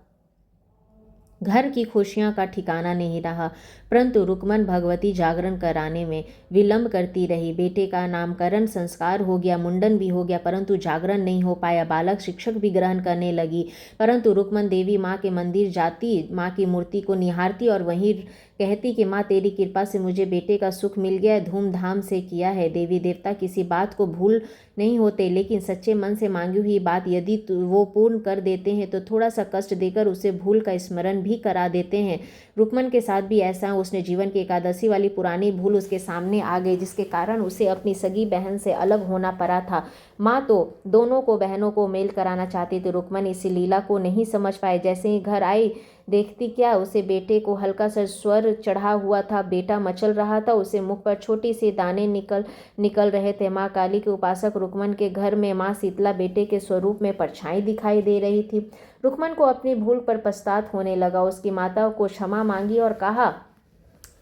घर की खुशियां का ठिकाना नहीं रहा, परंतु रुक्मण भगवती जागरण कराने में विलंब करती रही। बेटे का नामकरण संस्कार हो गया, मुंडन भी हो गया, परंतु जागरण नहीं हो पाया। बालक शिक्षक भी ग्रहण करने लगी, परंतु रुक्मण देवी माँ के मंदिर जाती, माँ की मूर्ति को निहारती और वहीं कहती कि माँ तेरी कृपा से मुझे बेटे का सुख मिल गया, धूमधाम से किया है। देवी देवता किसी बात को भूल नहीं होते, लेकिन सच्चे मन से मांगी हुई बात यदि वो पूर्ण कर देते हैं तो थोड़ा सा कष्ट देकर उसे भूल का स्मरण भी करा देते हैं। रुक्मण के साथ भी ऐसा, उसने जीवन की एकादशी वाली पुरानी भूल उसके सामने आ गई, जिसके कारण उसे अपनी सगी बहन से अलग होना पड़ा था। माँ तो दोनों को बहनों को मेल कराना चाहती थी। रुक्मण इस लीला को नहीं समझ पाए। जैसे ही घर आई देखती क्या, उसे बेटे को हल्का सा स्वर चढ़ा हुआ था। बेटा मचल रहा था, उसे मुख पर छोटी सी दाने निकल रहे थे। माँ काली के उपासक रुक्मण के घर में माँ शीतला बेटे के स्वरूप में परछाई दिखाई दे रही थी। रुक्मण को अपनी भूल पर पछतात होने लगा। उसकी माता को क्षमा मांगी और कहा,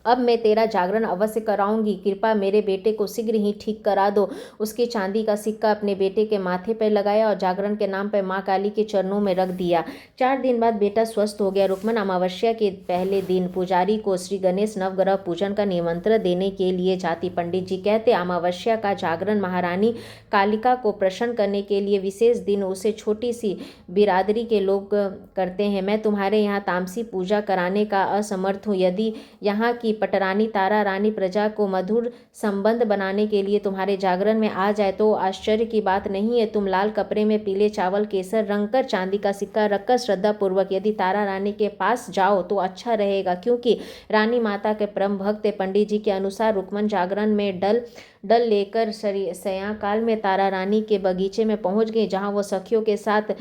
अब मैं तेरा जागरण अवश्य कराऊंगी, कृपा मेरे बेटे को शीघ्र ही ठीक करा दो। उसके चांदी का सिक्का अपने बेटे के माथे पर लगाया और जागरण के नाम पर माँ काली के चरणों में रख दिया। 4 दिन बाद बेटा स्वस्थ हो गया। रुक्मण अमावस्या के पहले दिन पुजारी को श्री गणेश नवग्रह पूजन का निमंत्रण देने के लिए जाती। पंडित जी कहते, अमावस्या का जागरण महारानी कालिका को प्रसन्न करने के लिए विशेष दिन उसे छोटी सी बिरादरी के लोग करते हैं। मैं तुम्हारे यहाँ तामसी पूजा कराने का असमर्थ हूँ। यदि यहाँ की पटरानी तारा रानी प्रजा को मधुर संबंध बनाने के लिए तुम्हारे जागरण में आ जाए तो आश्चर्य की बात नहीं है। तुम लाल कपड़े में पीले चावल केसर रंग कर चांदी का सिक्का रखकर श्रद्धा पूर्वक यदि तारा रानी के पास जाओ तो अच्छा रहेगा, क्योंकि रानी माता के परम भक्त है। पंडित जी के अनुसार रुक्मण जागरण में डल लेकर सायंकाल में तारा रानी के बगीचे में पहुंच गई, जहां वो सखियों के साथ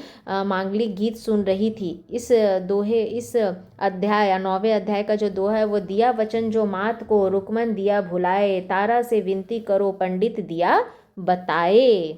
मांगलिक गीत सुन रही थी। इस अध्याय 9वें अध्याय का जो दोहा है वो, दिया वचन जो मात को रुक्मण दिया भुलाए, तारा से विनती करो पंडित दिया बताए।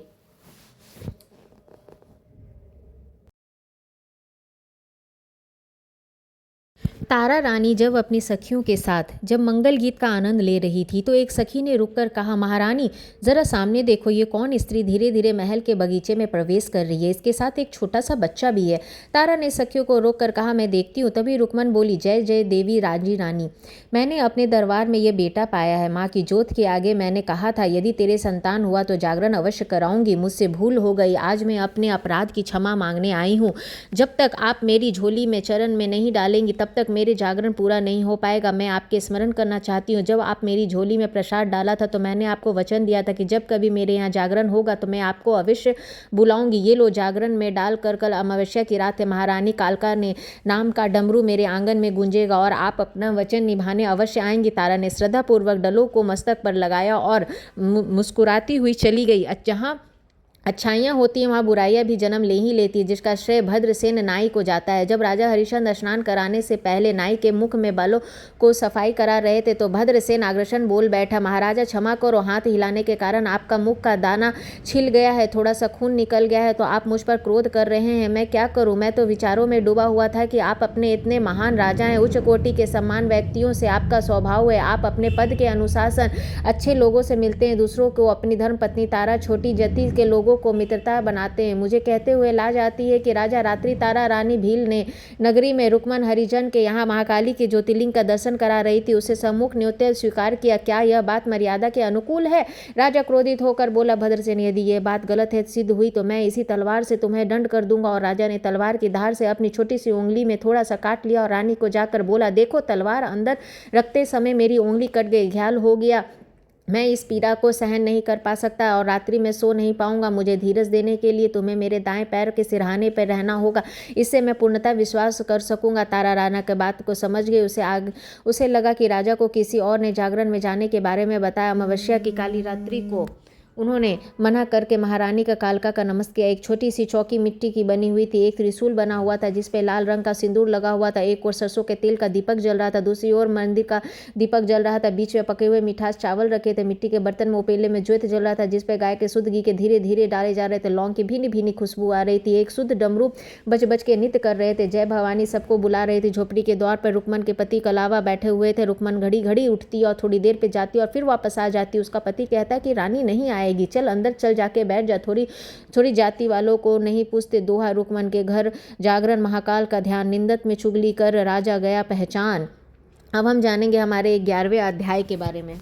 तारा रानी जब अपनी सखियों के साथ जब मंगल गीत का आनंद ले रही थी तो एक सखी ने रुककर कहा, महारानी जरा सामने देखो, ये कौन स्त्री धीरे धीरे महल के बगीचे में प्रवेश कर रही है, इसके साथ एक छोटा सा बच्चा भी है। तारा ने सखियों को रोककर कहा, मैं देखती हूँ। तभी रुकमन बोली, जय जय देवी राजी रानी, मैंने अपने दरबार में ये बेटा पाया है। माँ की जोत के आगे मैंने कहा था, यदि तेरे संतान हुआ तो जागरण अवश्य कराऊंगी। मुझसे भूल हो गई, आज मैं अपने अपराध की क्षमा मांगने आई हूँ। जब तक आप मेरी झोली में चरण में नहीं डालेंगी तब तक मेरे जागरण पूरा नहीं हो पाएगा। मैं आपके स्मरण करना चाहती हूँ, जब आप मेरी झोली में प्रसाद डाला था तो मैंने आपको वचन दिया था कि जब कभी मेरे यहाँ जागरण होगा तो मैं आपको अवश्य बुलाऊंगी। ये लो, जागरण में डाल कर कल अमावस्या की रात है महारानी कालका ने नाम का डमरू मेरे आंगन में गूंजेगा और आप अपना वचन निभाने अवश्य आएंगी। तारा ने श्रद्धापूर्वक डलों को मस्तक पर लगाया और मुस्कुराती हुई चली गई। जहाँ अच्छाइयाँ होती हैं वहाँ बुराइयाँ भी जन्म ले ही लेती है, जिसका श्रेय भद्रसेन नाई को जाता है। जब राजा हरिश्चंद्र स्नान कराने से पहले नाई के मुख में बालों को सफाई करा रहे थे तो भद्रसेन आग्रसन बोल बैठा, महाराजा क्षमा करो, हाथ हिलाने के कारण आपका मुख का दाना छिल गया है, थोड़ा सा खून निकल गया है तो आप मुझ पर क्रोध कर रहे हैं। मैं क्या करूँ, मैं तो विचारों में डूबा हुआ था कि आप अपने इतने महान राजा हैं, उच्च कोटि के सम्मान व्यक्तियों से आपका स्वभाव है, आप अपने पद के अनुशासन अच्छे लोगों से मिलते हैं, दूसरों को अपनी धर्म पत्नी तारा छोटी जाति के लोगों को मित्रता बनाते हैं। मुझे कहते हुए लाज आती है कि राजा रात्रि तारा रानी भील ने नगरी में रुकमन हरिजन के यहाँ महाकाली के ज्योतिर्लिंग का दर्शन करा रही थी, उसे सम्मुख न्योते स्वीकार किया। क्या यह बात मर्यादा के अनुकूल है? राजा क्रोधित होकर बोला, भद्रसेन यदि यह बात गलत है सिद्ध हुई तो मैं इसी तलवार से तुम्हें दंड कर दूंगा। और राजा ने तलवार की धार से अपनी छोटी सी उंगली में थोड़ा सा काट लिया और रानी को जाकर बोला, देखो तलवार अंदर रखते समय मेरी उंगली कट गई, घायल हो गया, मैं इस पीड़ा को सहन नहीं कर पा सकता और रात्रि में सो नहीं पाऊंगा। मुझे धीरज देने के लिए तुम्हें मेरे दाएं पैर के सिरहाने पर रहना होगा, इससे मैं पूर्णतः विश्वास कर सकूंगा। तारा राना के बात को समझ गई। उसे लगा कि राजा को किसी और ने जागरण में जाने के बारे में बताया। अमावस्या की काली रात्रि को उन्होंने मना करके महारानी का कालका का नमस्कार किया। एक छोटी सी चौकी मिट्टी की बनी हुई थी, एक त्रिशूल बना हुआ था जिस पे लाल रंग का सिंदूर लगा हुआ था, एक और सरसों के तेल का दीपक जल रहा था, दूसरी ओर मंदिर का दीपक जल रहा था, बीच में पके हुए मिठास चावल रखे थे, मिट्टी के बर्तन में उपेले में ज्योत जल रहा था जिस पे गाय के शुद्ध घी के धीरे धीरे डाले जा रहे थे, लौंग की भीनी भीनी खुशबू आ रही थी, एक शुद्ध डमरू बज बज के नृत्य कर रहे थे, जय भवानी सबको बुला रहे थे। झोपड़ी के द्वार पर रुकमन के पति कलावा बैठे हुए थे। रुकमन घड़ी घड़ी उठती और थोड़ी देर पे जाती और फिर वापस आ जाती। उसका पति कहता कि रानी नहीं आएगी, चल अंदर चल जाके बैठ जा, थोड़ी जाति वालों को नहीं पूछते। दोहा रुकमन के घर जागरण महाकाल का ध्यान निंदत में चुगली कर राजा गया पहचान। अब हम जानेंगे हमारे 11वें अध्याय के बारे में।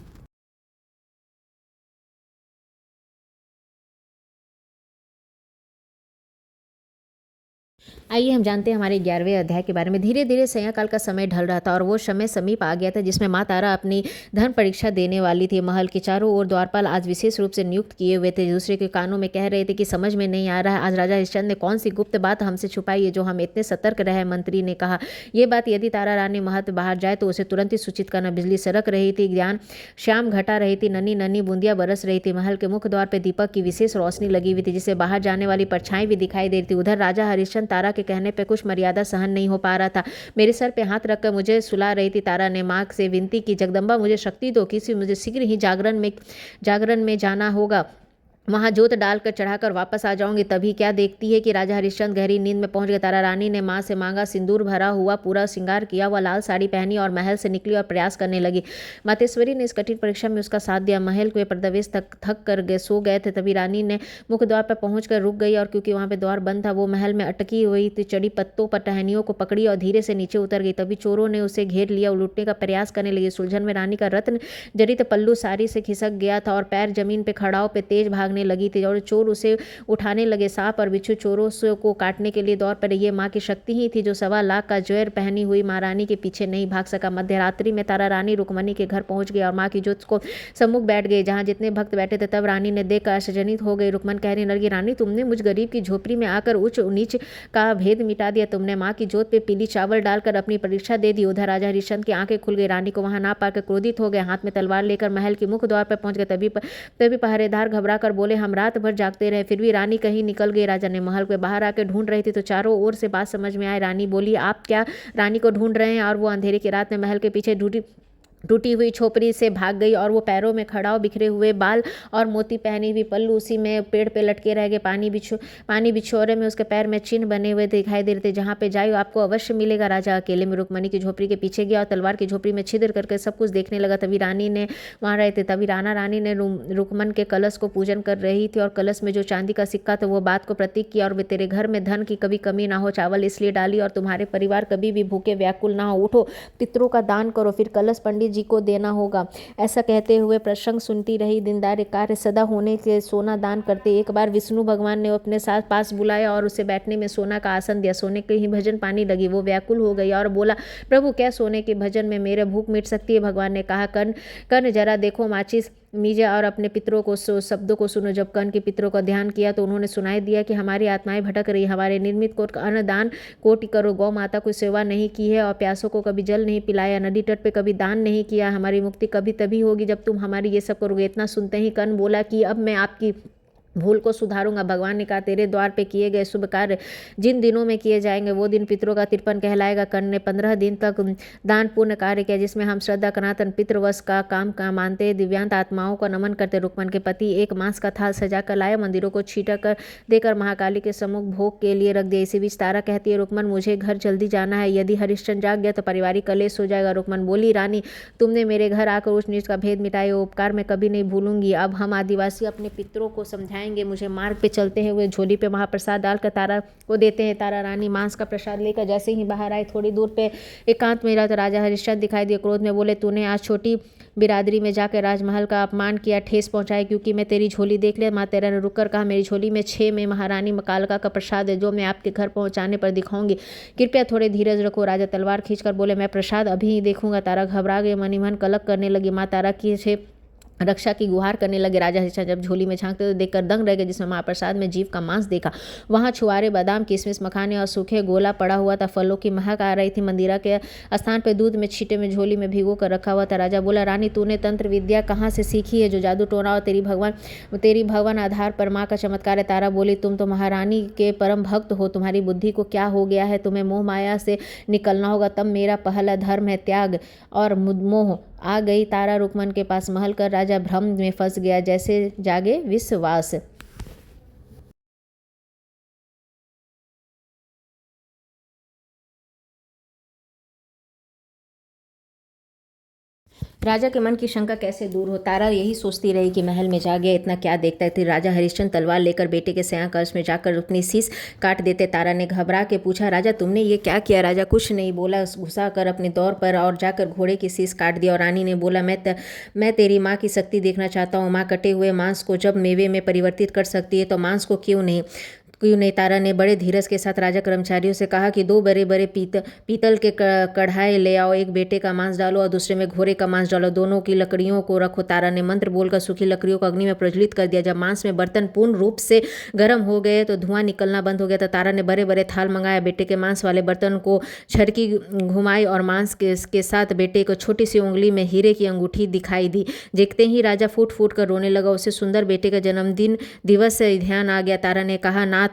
आइए हम जानते हैं हमारे 11वें अध्याय के बारे में। धीरे धीरे संध्याकाल का समय ढल रहा था और वो समय समीप आ गया था जिसमें माँ तारा अपनी धर्म परीक्षा देने वाली थी। महल के चारों ओर द्वारपाल आज विशेष रूप से नियुक्त किए हुए थे, दूसरे के कानों में कह रहे थे कि समझ में नहीं आ रहा है आज राजा हरिश्चंद्र ने कौन सी गुप्त बात हमसे छुपाई है जो हम इतने सतर्क रहे। मंत्री ने कहा, यह बात यदि तारा रानी महल बाहर जाए तो उसे तुरंत ही सूचित करना। बिजली सरक रही थी, ज्ञान शाम घटा रही थी, नन्ही नन्ही बूंदियां बरस रही थी। महल के मुख्य द्वार पर दीपक की विशेष रोशनी लगी हुई थी जिससे बाहर जाने वाली परछाई भी दिखाई दे रही थी। उधर राजा हरिश्चंद्र तारा के कहने पर कुछ मर्यादा सहन नहीं हो पा रहा था, मेरे सर पे हाथ रखकर मुझे सुला रही थी। तारा ने माँ से विनती की, जगदम्बा मुझे शक्ति दो, किसी मुझे शीघ्र ही जागरण में जाना होगा, वहाँ जोत डालकर चढ़ाकर वापस आ जाऊंगी। तभी क्या देखती है कि राजा हरिश्चंद्र गहरी नींद में पहुंच गए। तारा रानी ने माँ से मांगा, सिंदूर भरा हुआ पूरा श्रृंगार किया, वह लाल साड़ी पहनी और महल से निकली और प्रयास करने लगी। मातेश्वरी ने इस कठिन परीक्षा में उसका साथ दिया। महल के प्रवेश तक थक कर सो गए थे। तभी रानी ने मुख्य द्वार पर पहुंचकर रुक गई और क्योंकि वहाँ पे द्वार बंद था वो महल में अटकी हुई थी, चढ़ी पत्तों पर टहनियों को पकड़ी और धीरे से नीचे उतर गई। तभी चोरों ने उसे घेर लिया, लूटने का प्रयास करने लगे। सुलझन में रानी का रत्न जड़ित पल्लू साड़ी से खिसक गया था और पैर जमीन पे खड़ाव पे तेज भागने लगी थी और चोर उसे उठाने लगे। सांप और बिच्छू चोरों को काटने के लिए दौड़ पड़े। ये माँ की शक्ति ही थी जो 1.25 लाख का ज्वेर पहनी हुई महारानी के पीछे नहीं भाग सका। मध्यरात्रि में तारा रानी रुकमनी के घर पहुंच गई और माँ की जोत को सम्मुख बैठ गई जहाँ जितने भक्त बैठे थे। तब रानी ने देखकर आश्चर्यजनित हो गई। रुकमन कहने लगी, रानी तुमने मुझ गरीब की झोपड़ी में आकर उच्च नीच का भेद मिटा दिया, तुमने माँ की जोत पे पीली चावल डालकर अपनी परीक्षा दे दी। उधर राजा हरिश्चंद्र की आंखें खुल गई। रानी को वहां ना पाकर क्रोधित हो गए, हाथ में तलवार लेकर महल के मुख्य द्वार पर पहुंच गए। तभी पहरेदार घबरा कर बोले, हम रात भर जागते रहे फिर भी रानी कहीं निकल गई। राजा ने महल के बाहर आकर ढूंढ रही थी तो चारों ओर से बात समझ में आए। रानी बोली, आप क्या रानी को ढूंढ रहे हैं? और वो अंधेरे की रात में महल के पीछे टूटी हुई छोपरी से भाग गई और वो पैरों में खड़ा हो, बिखरे हुए बाल और मोती पहनी हुई पल्लू उसी में पेड़ पे लटके रह गए। पानी बिछोरे में उसके पैर में चिन्ह बने हुए दिखाई दे रहे थे। जहाँ पे जाओ आपको अवश्य मिलेगा। राजा अकेले में रुक्मणी की झोपड़ी के पीछे गया और तलवार की झोपड़ी में छिद्र करके सब कुछ देखने लगा। तभी रानी ने वहाँ रहे थे। तभी रानी ने रुक्मन के कलश को पूजन कर रही थी और कलश में जो चांदी का सिक्का था वो बात को प्रतीक किया और वे तेरे घर में धन की कभी कमी ना हो, चावल इसलिए डाली और तुम्हारे परिवार कभी भी भूखे व्याकुल ना हो। उठो, पितरों का दान करो, फिर कलश पंडित जी को देना होगा। ऐसा कहते हुए प्रसंग सुनती रही। दिनदार कार्य सदा होने के सोना दान करते। एक बार विष्णु भगवान ने अपने साथ पास बुलाया और उसे बैठने में सोना का आसन दिया। सोने के ही भजन पानी लगी। वो व्याकुल हो गई और बोला, प्रभु क्या सोने के भजन में मेरे भूख मिट सकती है। भगवान ने कहा, कर्ण जरा देखो माचिस मीजे और अपने पितरों को शब्दों को सुनो। जब कर्ण के पितरों का ध्यान किया तो उन्होंने सुनाई दिया कि हमारी आत्माएं भटक रही, हमारे निर्मित को अन्न दान कोटि करो, गौ माता को सेवा नहीं की है और प्यासों को कभी जल नहीं पिलाया, नदी तट पे कभी दान नहीं किया। हमारी मुक्ति कभी तभी होगी जब तुम हमारी ये सब करोगे। इतना सुनते ही कर्ण बोला कि अब मैं आपकी भूल को सुधारूंगा। भगवान ने कहा, तेरे द्वार पे किए गए शुभ कार्य जिन दिनों में किए जाएंगे वो दिन पितरों का तिरपन कहलाएगा। कर्ण ने 15 दिन तक दान पूर्ण कार्य किया जिसमें हम श्रद्धा कनातन पितृवश का काम का मानते हैं, दिव्यांत आत्माओं का नमन करते। रुक्मन के पति एक मांस का थाल सजा कर लाए, मंदिरों को छीटा कर देकर महाकाली के सम्मुख भोग के लिए रख दिया। इसी बीच तारा कहती है, रुक्मन मुझे घर जल्दी जाना है, यदि हरिश्चंद्र जाग गया तो पारिवारिक कलेश हो जाएगा। रुक्मन बोली, रानी तुमने मेरे घर आकर उस नीच का भेद मिटाया, उपकार मैं कभी नहीं भूलूंगी। अब हम आदिवासी अपने पितरों को समझाएंगे। मुझे मार्ग पे चलते हैं। वे झोली पे महाप्रसाद डालकर तारा को देते हैं। तारा रानी मांस का प्रसाद लेकर जैसे ही बाहर आई, थोड़ी दूर पे एकांत में रहा तो राजा हरिश्चंद्र दिखाई दिए। क्रोध में बोले, तूने आज छोटी बिरादरी में जाकर राजमहल का अपमान किया, ठेस पहुंचाई, क्योंकि मैं तेरी झोली देख लिया। माँ तेरा ने रुककर कहा, मेरी झोली में 6 में महारानी कालका का प्रसाद है जो मैं आपके घर पहुंचाने पर दिखाऊंगी, कृपया थोड़े धीरज रखो। राजा तलवार खींचकर बोले, मैं प्रसाद अभी ही देखूंगा। तारा घबरा गई, मनी मन कलक करने लगी। माँ तारा की रक्षा की गुहार करने लगे। राजा हरिश्चंद्र जब झोली में झांकते तो देखकर दंग रह गए, जिसमें महाप्रसाद में जीव का मांस देखा। वहां छुआरे, बादाम, किशमिश, मखाने और सूखे गोला पड़ा हुआ था। फलों की महक आ रही थी। मंदिरा के स्थान पर दूध में छींटे में झोली में भिगो कर रखा हुआ था। राजा बोला, रानी तूने तंत्र विद्या कहाँ से सीखी है जो जादू टोना और तेरी भगवान आधार पर माँ का चमत्कार है। तारा बोली, तुम तो महारानी के परम भक्त हो, तुम्हारी बुद्धि को क्या हो गया है? तुम्हें मोह माया से निकलना होगा, तब मेरा पहला धर्म है त्याग और मोह। आ गई तारा रुक्मन के पास। महल कर राजा भ्रम में फंस गया, जैसे जागे विश्वास। राजा के मन की शंका कैसे दूर हो। तारा यही सोचती रही कि महल में जा गया, इतना क्या देखता है। राजा हरिश्चंद्र तलवार लेकर बेटे के सया कलश में जाकर अपनी शीश काट देते। तारा ने घबरा के पूछा, राजा तुमने ये क्या किया? राजा कुछ नहीं बोला, घुसा कर अपने दौर पर और जाकर घोड़े की शीश काट दिया। और रानी ने बोला, मैं तेरी माँ की शक्ति देखना चाहता हूँ। माँ कटे हुए मांस को जब मेवे में परिवर्तित कर सकती है तो मांस को क्यों नहीं? तारा ने बड़े धीरज के साथ राजा कर्मचारियों से कहा कि 2 बड़े बड़े पीतल के कढ़ाई ले आओ, एक बेटे का मांस डालो और दूसरे में घोड़े का मांस डालो, दोनों की लकड़ियों को रखो। तारा ने मंत्र बोलकर सूखी लकड़ियों को अग्नि में प्रज्वलित कर दिया। जब मांस में बर्तन पूर्ण रूप से गर्म हो गए तो धुआं निकलना बंद हो गया था। तारा ने बड़े बड़े थाल मंगाया, बेटे के मांस वाले बर्तन को छड़की घुमाई और मांस के साथ बेटे को छोटी सी उंगली में हीरे की अंगूठी दिखाई दी। देखते ही राजा फूट फूट कर रोने लगा। उसे सुंदर बेटे का जन्मदिन दिवस से ध्यान आ गया। तारा ने कहा, नाथ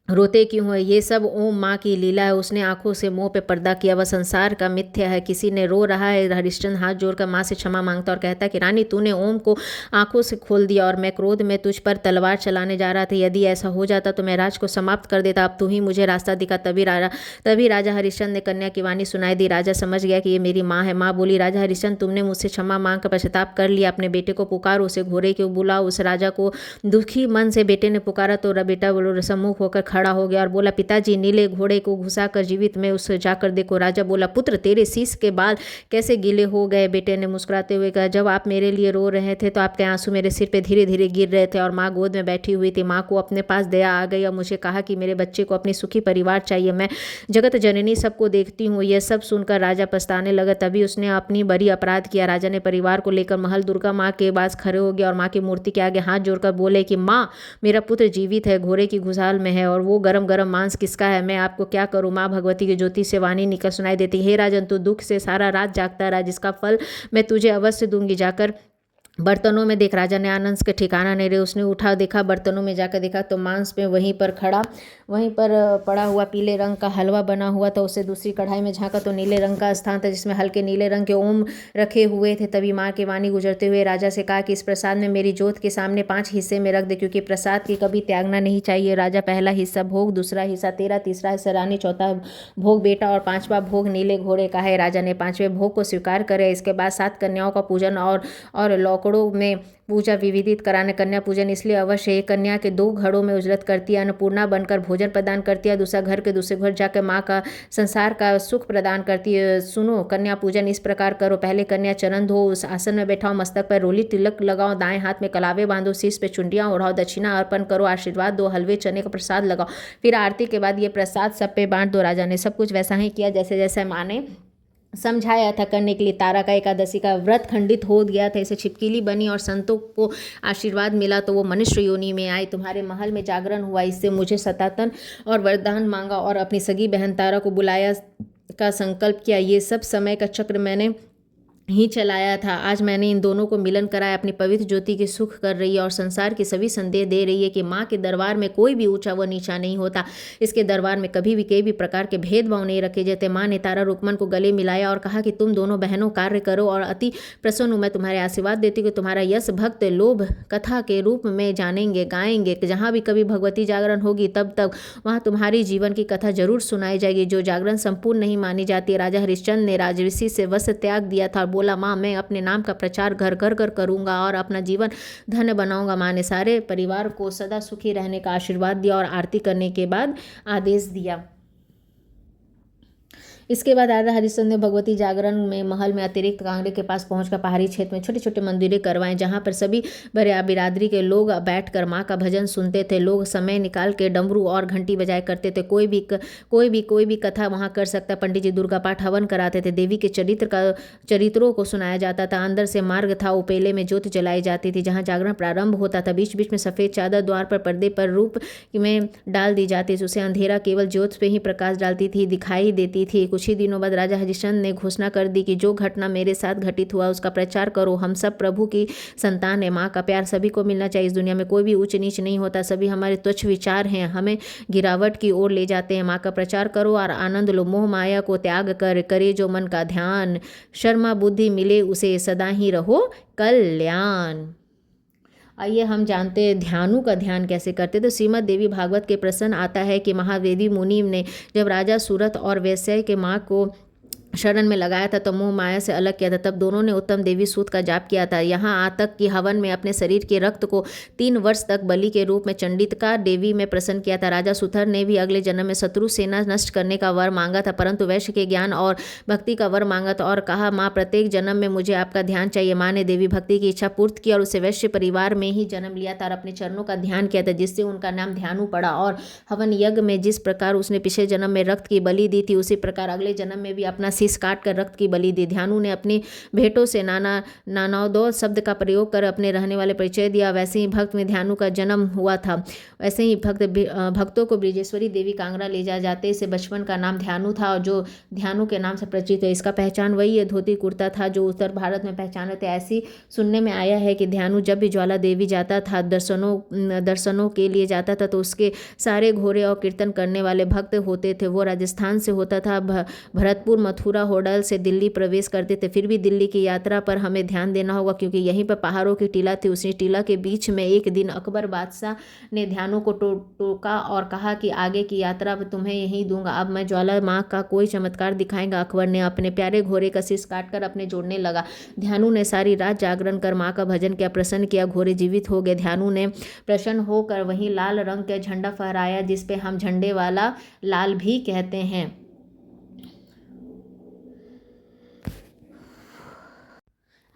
रोते क्यों हो? ये सब ओम माँ की लीला है। उसने आंखों से मुंह पे पर्दा किया। वह संसार का मिथ्या है। किसी ने रो रहा है। हरिश्चंद्र हाथ जोड़कर माँ से क्षमा मांगता और कहता कि रानी तूने ओम को आंखों से खोल दिया और मैं क्रोध में तुझ पर तलवार चलाने जा रहा था। यदि ऐसा हो जाता तो मैं राज को समाप्त कर देता। अब तू ही मुझे रास्ता दिखा। तभी राजा हरिश्चंद्र ने कन्या की वाणी सुनाई दी। राजा समझ गया कि ये मेरी माँ है। माँ बोली, राजा हरिश्चंद्र तुमने मुझसे क्षमा मांग कर पश्चाताप कर लिया। अपने बेटे को पुकारो, उसे घोड़े को बुलाओ। उस राजा को दुखी मन से बेटे ने पुकारा तो बेटा सम्मुख होकर खड़ा हो गया और बोला, पिताजी नीले घोड़े को घुसाकर जीवित में उसे जाकर देखो। राजा बोला, पुत्र तेरे शीश के बाल कैसे गीले हो गए? बेटे ने मुस्कुराते हुए कहा, जब आप मेरे लिए रो रहे थे तो आपके आंसू मेरे सिर पे धीरे धीरे गिर रहे थे और माँ गोद में बैठी हुई थी। माँ को अपने पास दया आ गई और मुझे कहा कि मेरे बच्चे को अपनी सुखी परिवार चाहिए। मैं जगत जननी सबको देखती हूँ। यह सब सुनकर राजा पछताने लगा। तभी उसने अपनी बड़ी अपराध किया। राजा ने परिवार को लेकर महल दुर्गा माँ के पास खड़े हो गया और माँ की मूर्ति के आगे हाथ जोड़कर बोले कि माँ, मेरा पुत्र जीवित है, घोड़े की घुसाल में है और वो गरम गरम मांस किसका है? मैं आपको क्या करूं? माँ भगवती की ज्योति से वाणी निकल सुनाई देती, हे राजन तू दुख से सारा रात जागता रहा, जिसका फल मैं तुझे अवश्य दूंगी। जाकर बर्तनों में देख। राजा ने आनंद के ठिकाना नहीं रहे। उसने उठा देखा, बर्तनों में जाकर देखा तो मांस में वहीं पर खड़ा वहीं पर पड़ा हुआ पीले रंग का हलवा बना हुआ था। उसे दूसरी कढ़ाई में झांका तो नीले रंग का स्थान था जिसमें हल्के नीले रंग के ओम रखे हुए थे। तभी माँ की वाणी गुजरते हुए राजा से कहा कि इस प्रसाद में मेरी जोत के सामने 5 हिस्से में रख दे, क्योंकि प्रसाद की कभी त्यागना नहीं चाहिए। राजा पहला हिस्सा भोग, दूसरा हिस्सा तेरा, तीसरा हिस्सा रानी, चौथा भोग बेटा और 5वां भोग नीले घोड़े का है। राजा ने 5वें भोग को स्वीकार करे। इसके बाद 7 कन्याओं का पूजन और लौकड़ों में पूजा विविधित कराने। कन्या पूजन इसलिए अवश्य है, कन्या के 2 घरों में उजरत करती है, अन्नपूर्णा बनकर भोजन प्रदान करती है, दूसरा घर के दूसरे घर जाकर माँ का संसार का सुख प्रदान करती है। सुनो, कन्या पूजन इस प्रकार करो। पहले कन्या चरण धो, उस आसन में बैठाओ, मस्तक पर रोली तिलक लगाओ, दाएं हाथ में कलावे बांधो, शीश पे चुंडियां ओढ़ाओ, दक्षिणा अर्पण करो, आशीर्वाद दो, हलवे चने का प्रसाद लगाओ। फिर आरती के बाद ये प्रसाद सब पे बांट दो। राजा ने सब कुछ वैसा ही किया जैसे जैसे माँ ने समझाया था करने के लिए। तारा का एकादशी का व्रत खंडित हो गया था, इसे छिपकली बनी और संतों को आशीर्वाद मिला तो वो मनुष्य योनि में आई। तुम्हारे महल में जागरण हुआ, इससे मुझे सतातन और वरदान मांगा और अपनी सगी बहन तारा को बुलाया का संकल्प किया। ये सब समय का चक्र मैंने ही चलाया था। आज मैंने इन दोनों को मिलन कराया। अपनी पवित्र ज्योति के सुख कर रही है और संसार की सभी संदेश दे रही है कि माँ के दरबार में कोई भी ऊंचा व नीचा नहीं होता। इसके दरबार में कभी भी कोई भी प्रकार के भेदभाव नहीं रखे जाते। माँ ने तारा रुक्मन को गले मिलाया और कहा कि तुम दोनों बहनों कार्य करो और अति प्रसन्न हूँ। मैं तुम्हारे आशीर्वाद देती हूँ कि तुम्हारा यश भक्त लोभ कथा के रूप में जानेंगे, गाएंगे। जहाँ भी कभी भगवती जागरण होगी तब तक वहाँ तुम्हारी जीवन की कथा जरूर सुनाई जाएगी, जो जागरण संपूर्ण नहीं मानी जाती। राजा हरिश्चंद्र ने राजऋषि से वस्त्र त्याग दिया था, बोला माँ मैं अपने नाम का प्रचार घर घर कर करूंगा और अपना जीवन धन्य बनाऊंगा। माँ ने सारे परिवार को सदा सुखी रहने का आशीर्वाद दिया और आरती करने के बाद आदेश दिया। इसके बाद राजा हरिश्चंद्र ने भगवती जागरण में महल में अतिरिक्त कांगड़े के पास पहुंचकर पहाड़ी क्षेत्र में छोटे छोटे मंदिरें करवाएं, जहां पर सभी बड़े बिरादरी के लोग बैठकर माँ का भजन सुनते थे। लोग समय निकाल के डमरू और घंटी बजाए करते थे। कोई भी कथा वहां कर सकता। पंडित जी दुर्गा पाठ हवन कराते थे। देवी के चरित्रों को सुनाया जाता था। अंदर से मार्ग था, उपेले में ज्योत जलाई जाती थी जहाँ जागरण प्रारंभ होता था। बीच बीच में सफ़ेद चादर द्वार पर पर्दे पर रूप में डाल दी जाती थी। उसे अंधेरा केवल ज्योत पे ही प्रकाश डालती थी, दिखाई देती थी। कुछ ही दिनों बाद राजा हरिश्चंद्र ने घोषणा कर दी कि जो घटना मेरे साथ घटित हुआ उसका प्रचार करो। हम सब प्रभु की संतान है। माँ का प्यार सभी को मिलना चाहिए। इस दुनिया में कोई भी ऊंच नीच नहीं होता। सभी हमारे तुच्छ विचार हैं, हमें गिरावट की ओर ले जाते हैं। माँ का प्रचार करो और आनंद लो। मोह माया को त्याग कर करे जो मन का ध्यान, शर्मा बुद्धि मिले उसे सदा ही रहो कल्याण। आइए हम जानते हैं ध्यानु का ध्यान कैसे करते। तो श्रीमद् देवी भागवत के प्रसंग आता है कि महावेदी मुनि ने जब राजा सूरत और वैश्य के माँ को शरण में लगाया था तो मोह माया से अलग किया था। तब दोनों ने उत्तम देवी सूत का जाप किया था। यहाँ आ तक कि हवन में अपने शरीर के रक्त को 3 वर्ष तक बलि के रूप में चंडिका देवी में प्रसन्न किया था। राजा सुथर ने भी अगले जन्म में शत्रु सेना नष्ट करने का वर मांगा था, परंतु वैश्य के ज्ञान और भक्ति का वर मांगा था और कहा माँ प्रत्येक जन्म में मुझे आपका ध्यान चाहिए। माँ ने देवी भक्ति की इच्छा पूर्ति की और उसे वैश्य परिवार में ही जन्म लिया था और अपने चरणों का ध्यान किया था, जिससे उनका नाम ध्यानु पड़ा। और हवन यज्ञ में जिस प्रकार उसने पिछले जन्म में रक्त की बलि दी थी, उसी प्रकार अगले जन्म में भी अपना शीश काट कर रक्त की बलि दी। ध्यानु ने अपनी भेंटों से नानादो शब्द का प्रयोग कर अपने रहने वाले परिचय दिया। वैसे ही भक्त में ध्यानु का जन्म हुआ था। वैसे ही भक्तों को ब्रजेश्वरी देवी कांगड़ा ले जाते। इसे बचपन का नाम ध्यानु था और जो ध्यानु के नाम से परिचित है। इसका पहचान वही है धोती कुर्ता था जो उत्तर भारत में पहचाने थे। ऐसी सुनने में आया है कि ध्यानु जब भी ज्वाला देवी जाता था दर्शनों के लिए जाता था तो उसके सारे घोड़े और कीर्तन करने वाले भक्त होते थे। वो राजस्थान से होता था। भरतपुर, मथुरा, होडल से दिल्ली प्रवेश करते थे। फिर भी दिल्ली की यात्रा पर हमें ध्यान देना होगा क्योंकि यहीं पर पहाड़ों की टीला थी। उसी टीला के बीच में एक दिन अकबर बादशाह ने ध्यानु को टोका और कहा कि आगे की यात्रा तुम्हें यहीं दूंगा। अब मैं ज्वाला माँ का कोई चमत्कार दिखाएगा। अकबर ने अपने प्यारे घोड़े का शीश काटकर अपने जोड़ने लगा। ध्यानु ने सारी रात जागरण कर माँ का भजन किया, प्रसन्न किया। घोड़े जीवित हो गए। ध्यानु ने प्रसन्न होकर वहीं लाल रंग का झंडा फहराया जिसपे हम झंडे वाला लाल भी कहते हैं।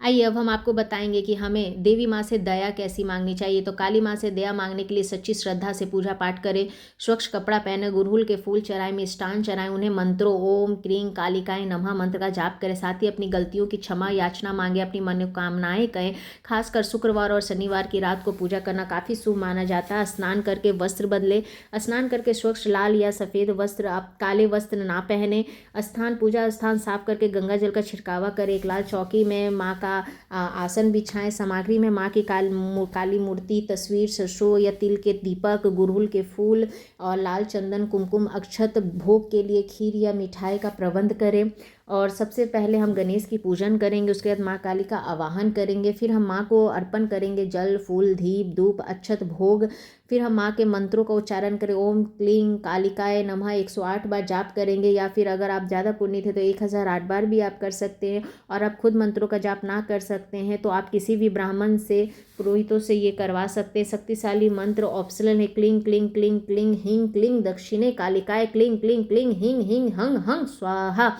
आइए अब हम आपको बताएंगे कि हमें देवी माँ से दया कैसी मांगनी चाहिए। तो काली माँ से दया मांगने के लिए सच्ची श्रद्धा से पूजा पाठ करें, स्वच्छ कपड़ा पहने, गुड़हल के फूल चढ़ाएं, मिष्टान चढ़ाएं, उन्हें मंत्रों ओम क्रीं कालिकाय नमः मंत्र का जाप करें। साथ ही अपनी गलतियों की क्षमा याचना मांगे, अपनी मनोकामनाएं कहें। खासकर शुक्रवार और शनिवार की रात को पूजा करना काफ़ी शुभ माना जाता है। स्नान करके वस्त्र बदले, स्नान करके स्वच्छ लाल या सफ़ेद वस्त्र, आप काले वस्त्र ना पहने। पूजा स्थान साफ करके गंगा जल का छिड़कावा करें। एक लाल चौकी में माँ का आसन बिछाएं। सामग्री में माँ की काली मूर्ति, तस्वीर, सरसों या तिल के दीपक, गुड़हल के फूल और लाल चंदन, कुमकुम, अक्षत, भोग के लिए खीर या मिठाई का प्रबंध करें। और सबसे पहले हम गणेश की पूजन करेंगे, उसके बाद माँ काली का आवाहन करेंगे, फिर हम माँ को अर्पण करेंगे जल, फूल, दीप, धूप, अक्षत, भोग। फिर हम माँ के मंत्रों का उच्चारण करें, ओम क्लीं कालिकाय नमः 108 बार जाप करेंगे, या फिर अगर आप ज़्यादा पुनीत है तो 1008 बार भी आप कर सकते हैं। और आप खुद मंत्रों का जाप ना कर सकते हैं तो आप किसी भी ब्राह्मण से, पुरोहितों से ये करवा सकते हैं। शक्तिशाली मंत्र ऑप्शनल है, क्लीं क्लीं क्लीं क्लीं हीं क्लीं दक्षिणे कालिकाय क्लीं क्लीं क्लीं हीं हीं हंग हंग स्वाहा।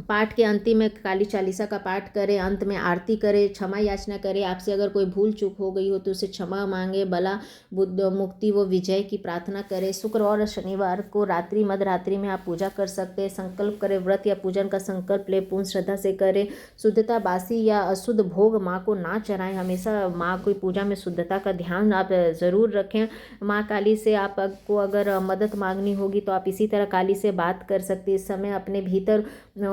पाठ के अंतिम में काली चालीसा का पाठ करें, अंत में आरती करें, क्षमा याचना करें। आपसे अगर कोई भूल चूक हो गई हो तो उसे क्षमा मांगे, बला बुद्ध मुक्ति व विजय की प्रार्थना करें। शुक्रवार और शनिवार को रात्रि मध्य रात्रि में आप पूजा कर सकते हैं। संकल्प करें, व्रत या पूजन का संकल्प ले, पूर्ण श्रद्धा से करें। शुद्धता, बासी या अशुद्ध भोग माँ को ना चढ़ाएं। हमेशा माँ की पूजा में शुद्धता का ध्यान आप ज़रूर रखें। माँ काली से आपको अगर मदद मांगनी होगी तो आप इसी तरह काली से बात कर सकते हैं। इस समय अपने भीतर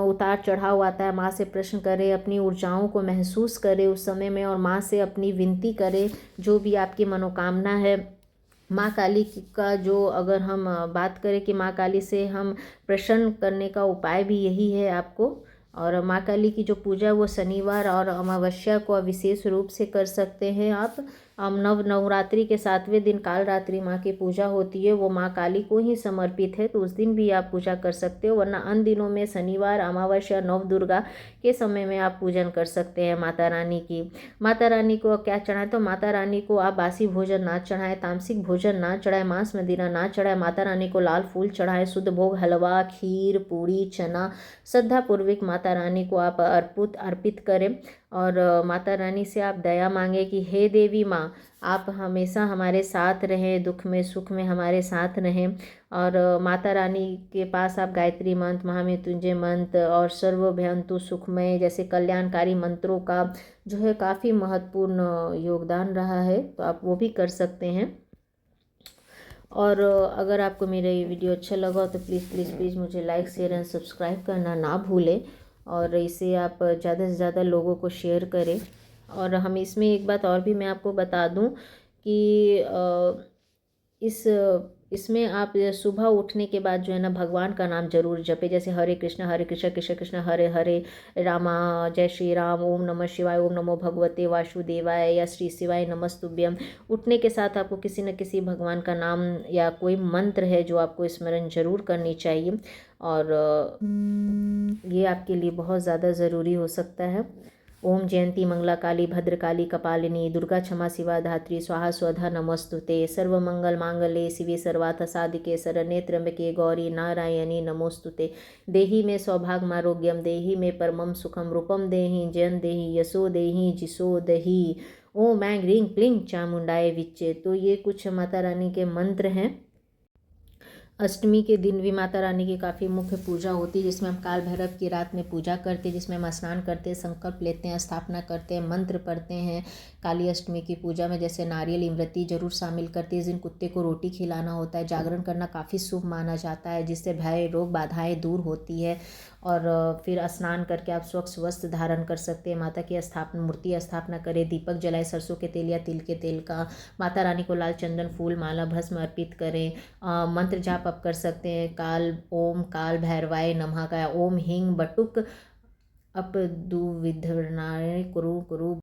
उतार चढ़ाव आता है, माँ से प्रश्न करें, अपनी ऊर्जाओं को महसूस करें उस समय में, और माँ से अपनी विनती करें जो भी आपकी मनोकामना है। माँ काली का जो अगर हम बात करें कि माँ काली से हम प्रसन्न करने का उपाय भी यही है आपको। और माँ काली की जो पूजा वो शनिवार और अमावस्या को विशेष रूप से कर सकते हैं आप। नवरात्रि के 7वें दिन कालरात्रि माँ की पूजा होती है, वो माँ काली को ही समर्पित है, तो उस दिन भी आप पूजा कर सकते हो। वरना अन्य दिनों में शनिवार, अमावस्या, नव दुर्गा के समय में आप पूजन कर सकते हैं माता रानी की। माता रानी को क्या चढ़ाएं, तो माता रानी को आप बासी भोजन ना चढ़ाएं, तामसिक भोजन ना चढ़ाएं, मांस मदिरा ना चढ़ाएं। माता रानी को लाल फूल चढ़ाएं, शुद्ध भोग हलवा, खीर, पूड़ी, चना श्रद्धापूर्वक माता रानी को आप अर्पित करें। और माता रानी से आप दया मांगे कि हे देवी माँ, आप हमेशा हमारे साथ रहें, दुख में सुख में हमारे साथ रहें। और माता रानी के पास आप गायत्री मंत्र, महामृत्युंजय मंत्र और सर्वभयंतु सुखमय जैसे कल्याणकारी मंत्रों का जो है काफ़ी महत्वपूर्ण योगदान रहा है, तो आप वो भी कर सकते हैं। और अगर आपको मेरा ये वीडियो अच्छा लगा तो प्लीज़ प्लीज़ प्लीज़ मुझे लाइक, शेयर एंड सब्सक्राइब करना ना भूलें, और इसे आप ज़्यादा से ज़्यादा लोगों को शेयर करें। और हम इसमें एक बात और भी मैं आपको बता दूं कि इसमें आप सुबह उठने के बाद जो है ना भगवान का नाम जरूर जपे, जैसे हरे कृष्ण कृष्ण कृष्ण हरे हरे, रामा जय श्री राम, ओम नमः शिवाय, ओम नमो भगवते वासुदेवाय या श्री शिवाय नमस्तुभ्यम। उठने के साथ आपको किसी न किसी भगवान का नाम या कोई मंत्र है जो आपको स्मरण जरूर करनी चाहिए, और ये आपके लिए बहुत ज़्यादा ज़रूरी हो सकता है। ओम जयंती मंगला काली भद्रकाली कपालिनी दुर्गा क्षमा शिवा धात्री स्वाहा स्वधा नमस्तुते। सर्वमंगल मांगल्ये शिवे सर्वार्थ साधिके शरण्ये त्र्यंबके गौरी नारायणी नमोस्तुते। देहि में सौभाग्यमारोग्यम, देहि में परमं सुखम, रूपम देहि जयं देहि यशो देहि जिसो दहि। ओम ऐं ह्रीं क्लीं चामुंडाय विच्चे। तो ये कुछ माता रानी के मंत्र हैं। अष्टमी के दिन भी माता रानी की काफ़ी मुख्य पूजा होती है, जिसमें हम काल भैरव की रात में पूजा करते हैं, जिसमें हम स्नान करते हैं, संकल्प लेते हैं, स्थापना करते हैं, मंत्र पढ़ते हैं। काली अष्टमी की पूजा में जैसे नारियल इमरती जरूर शामिल करते हैं। इस दिन कुत्ते को रोटी खिलाना होता है। जागरण करना काफ़ी शुभ माना जाता है, जिससे भय रोग बाधाएं दूर होती है। और फिर स्नान करके आप स्वच्छ वस्त्र धारण कर सकते हैं। माता की मूर्ति स्थापना करें, दीपक जलाए सरसों के तेल या तिल के तेल का। माता रानी को लाल चंदन, फूल, माला, भस्म अर्पित करें। मंत्र जाप आप कर सकते हैं, ओम काल भैरवाय नमः का, ओम ह्रीं बटुक अपदुविधरणाय कुरु कुरु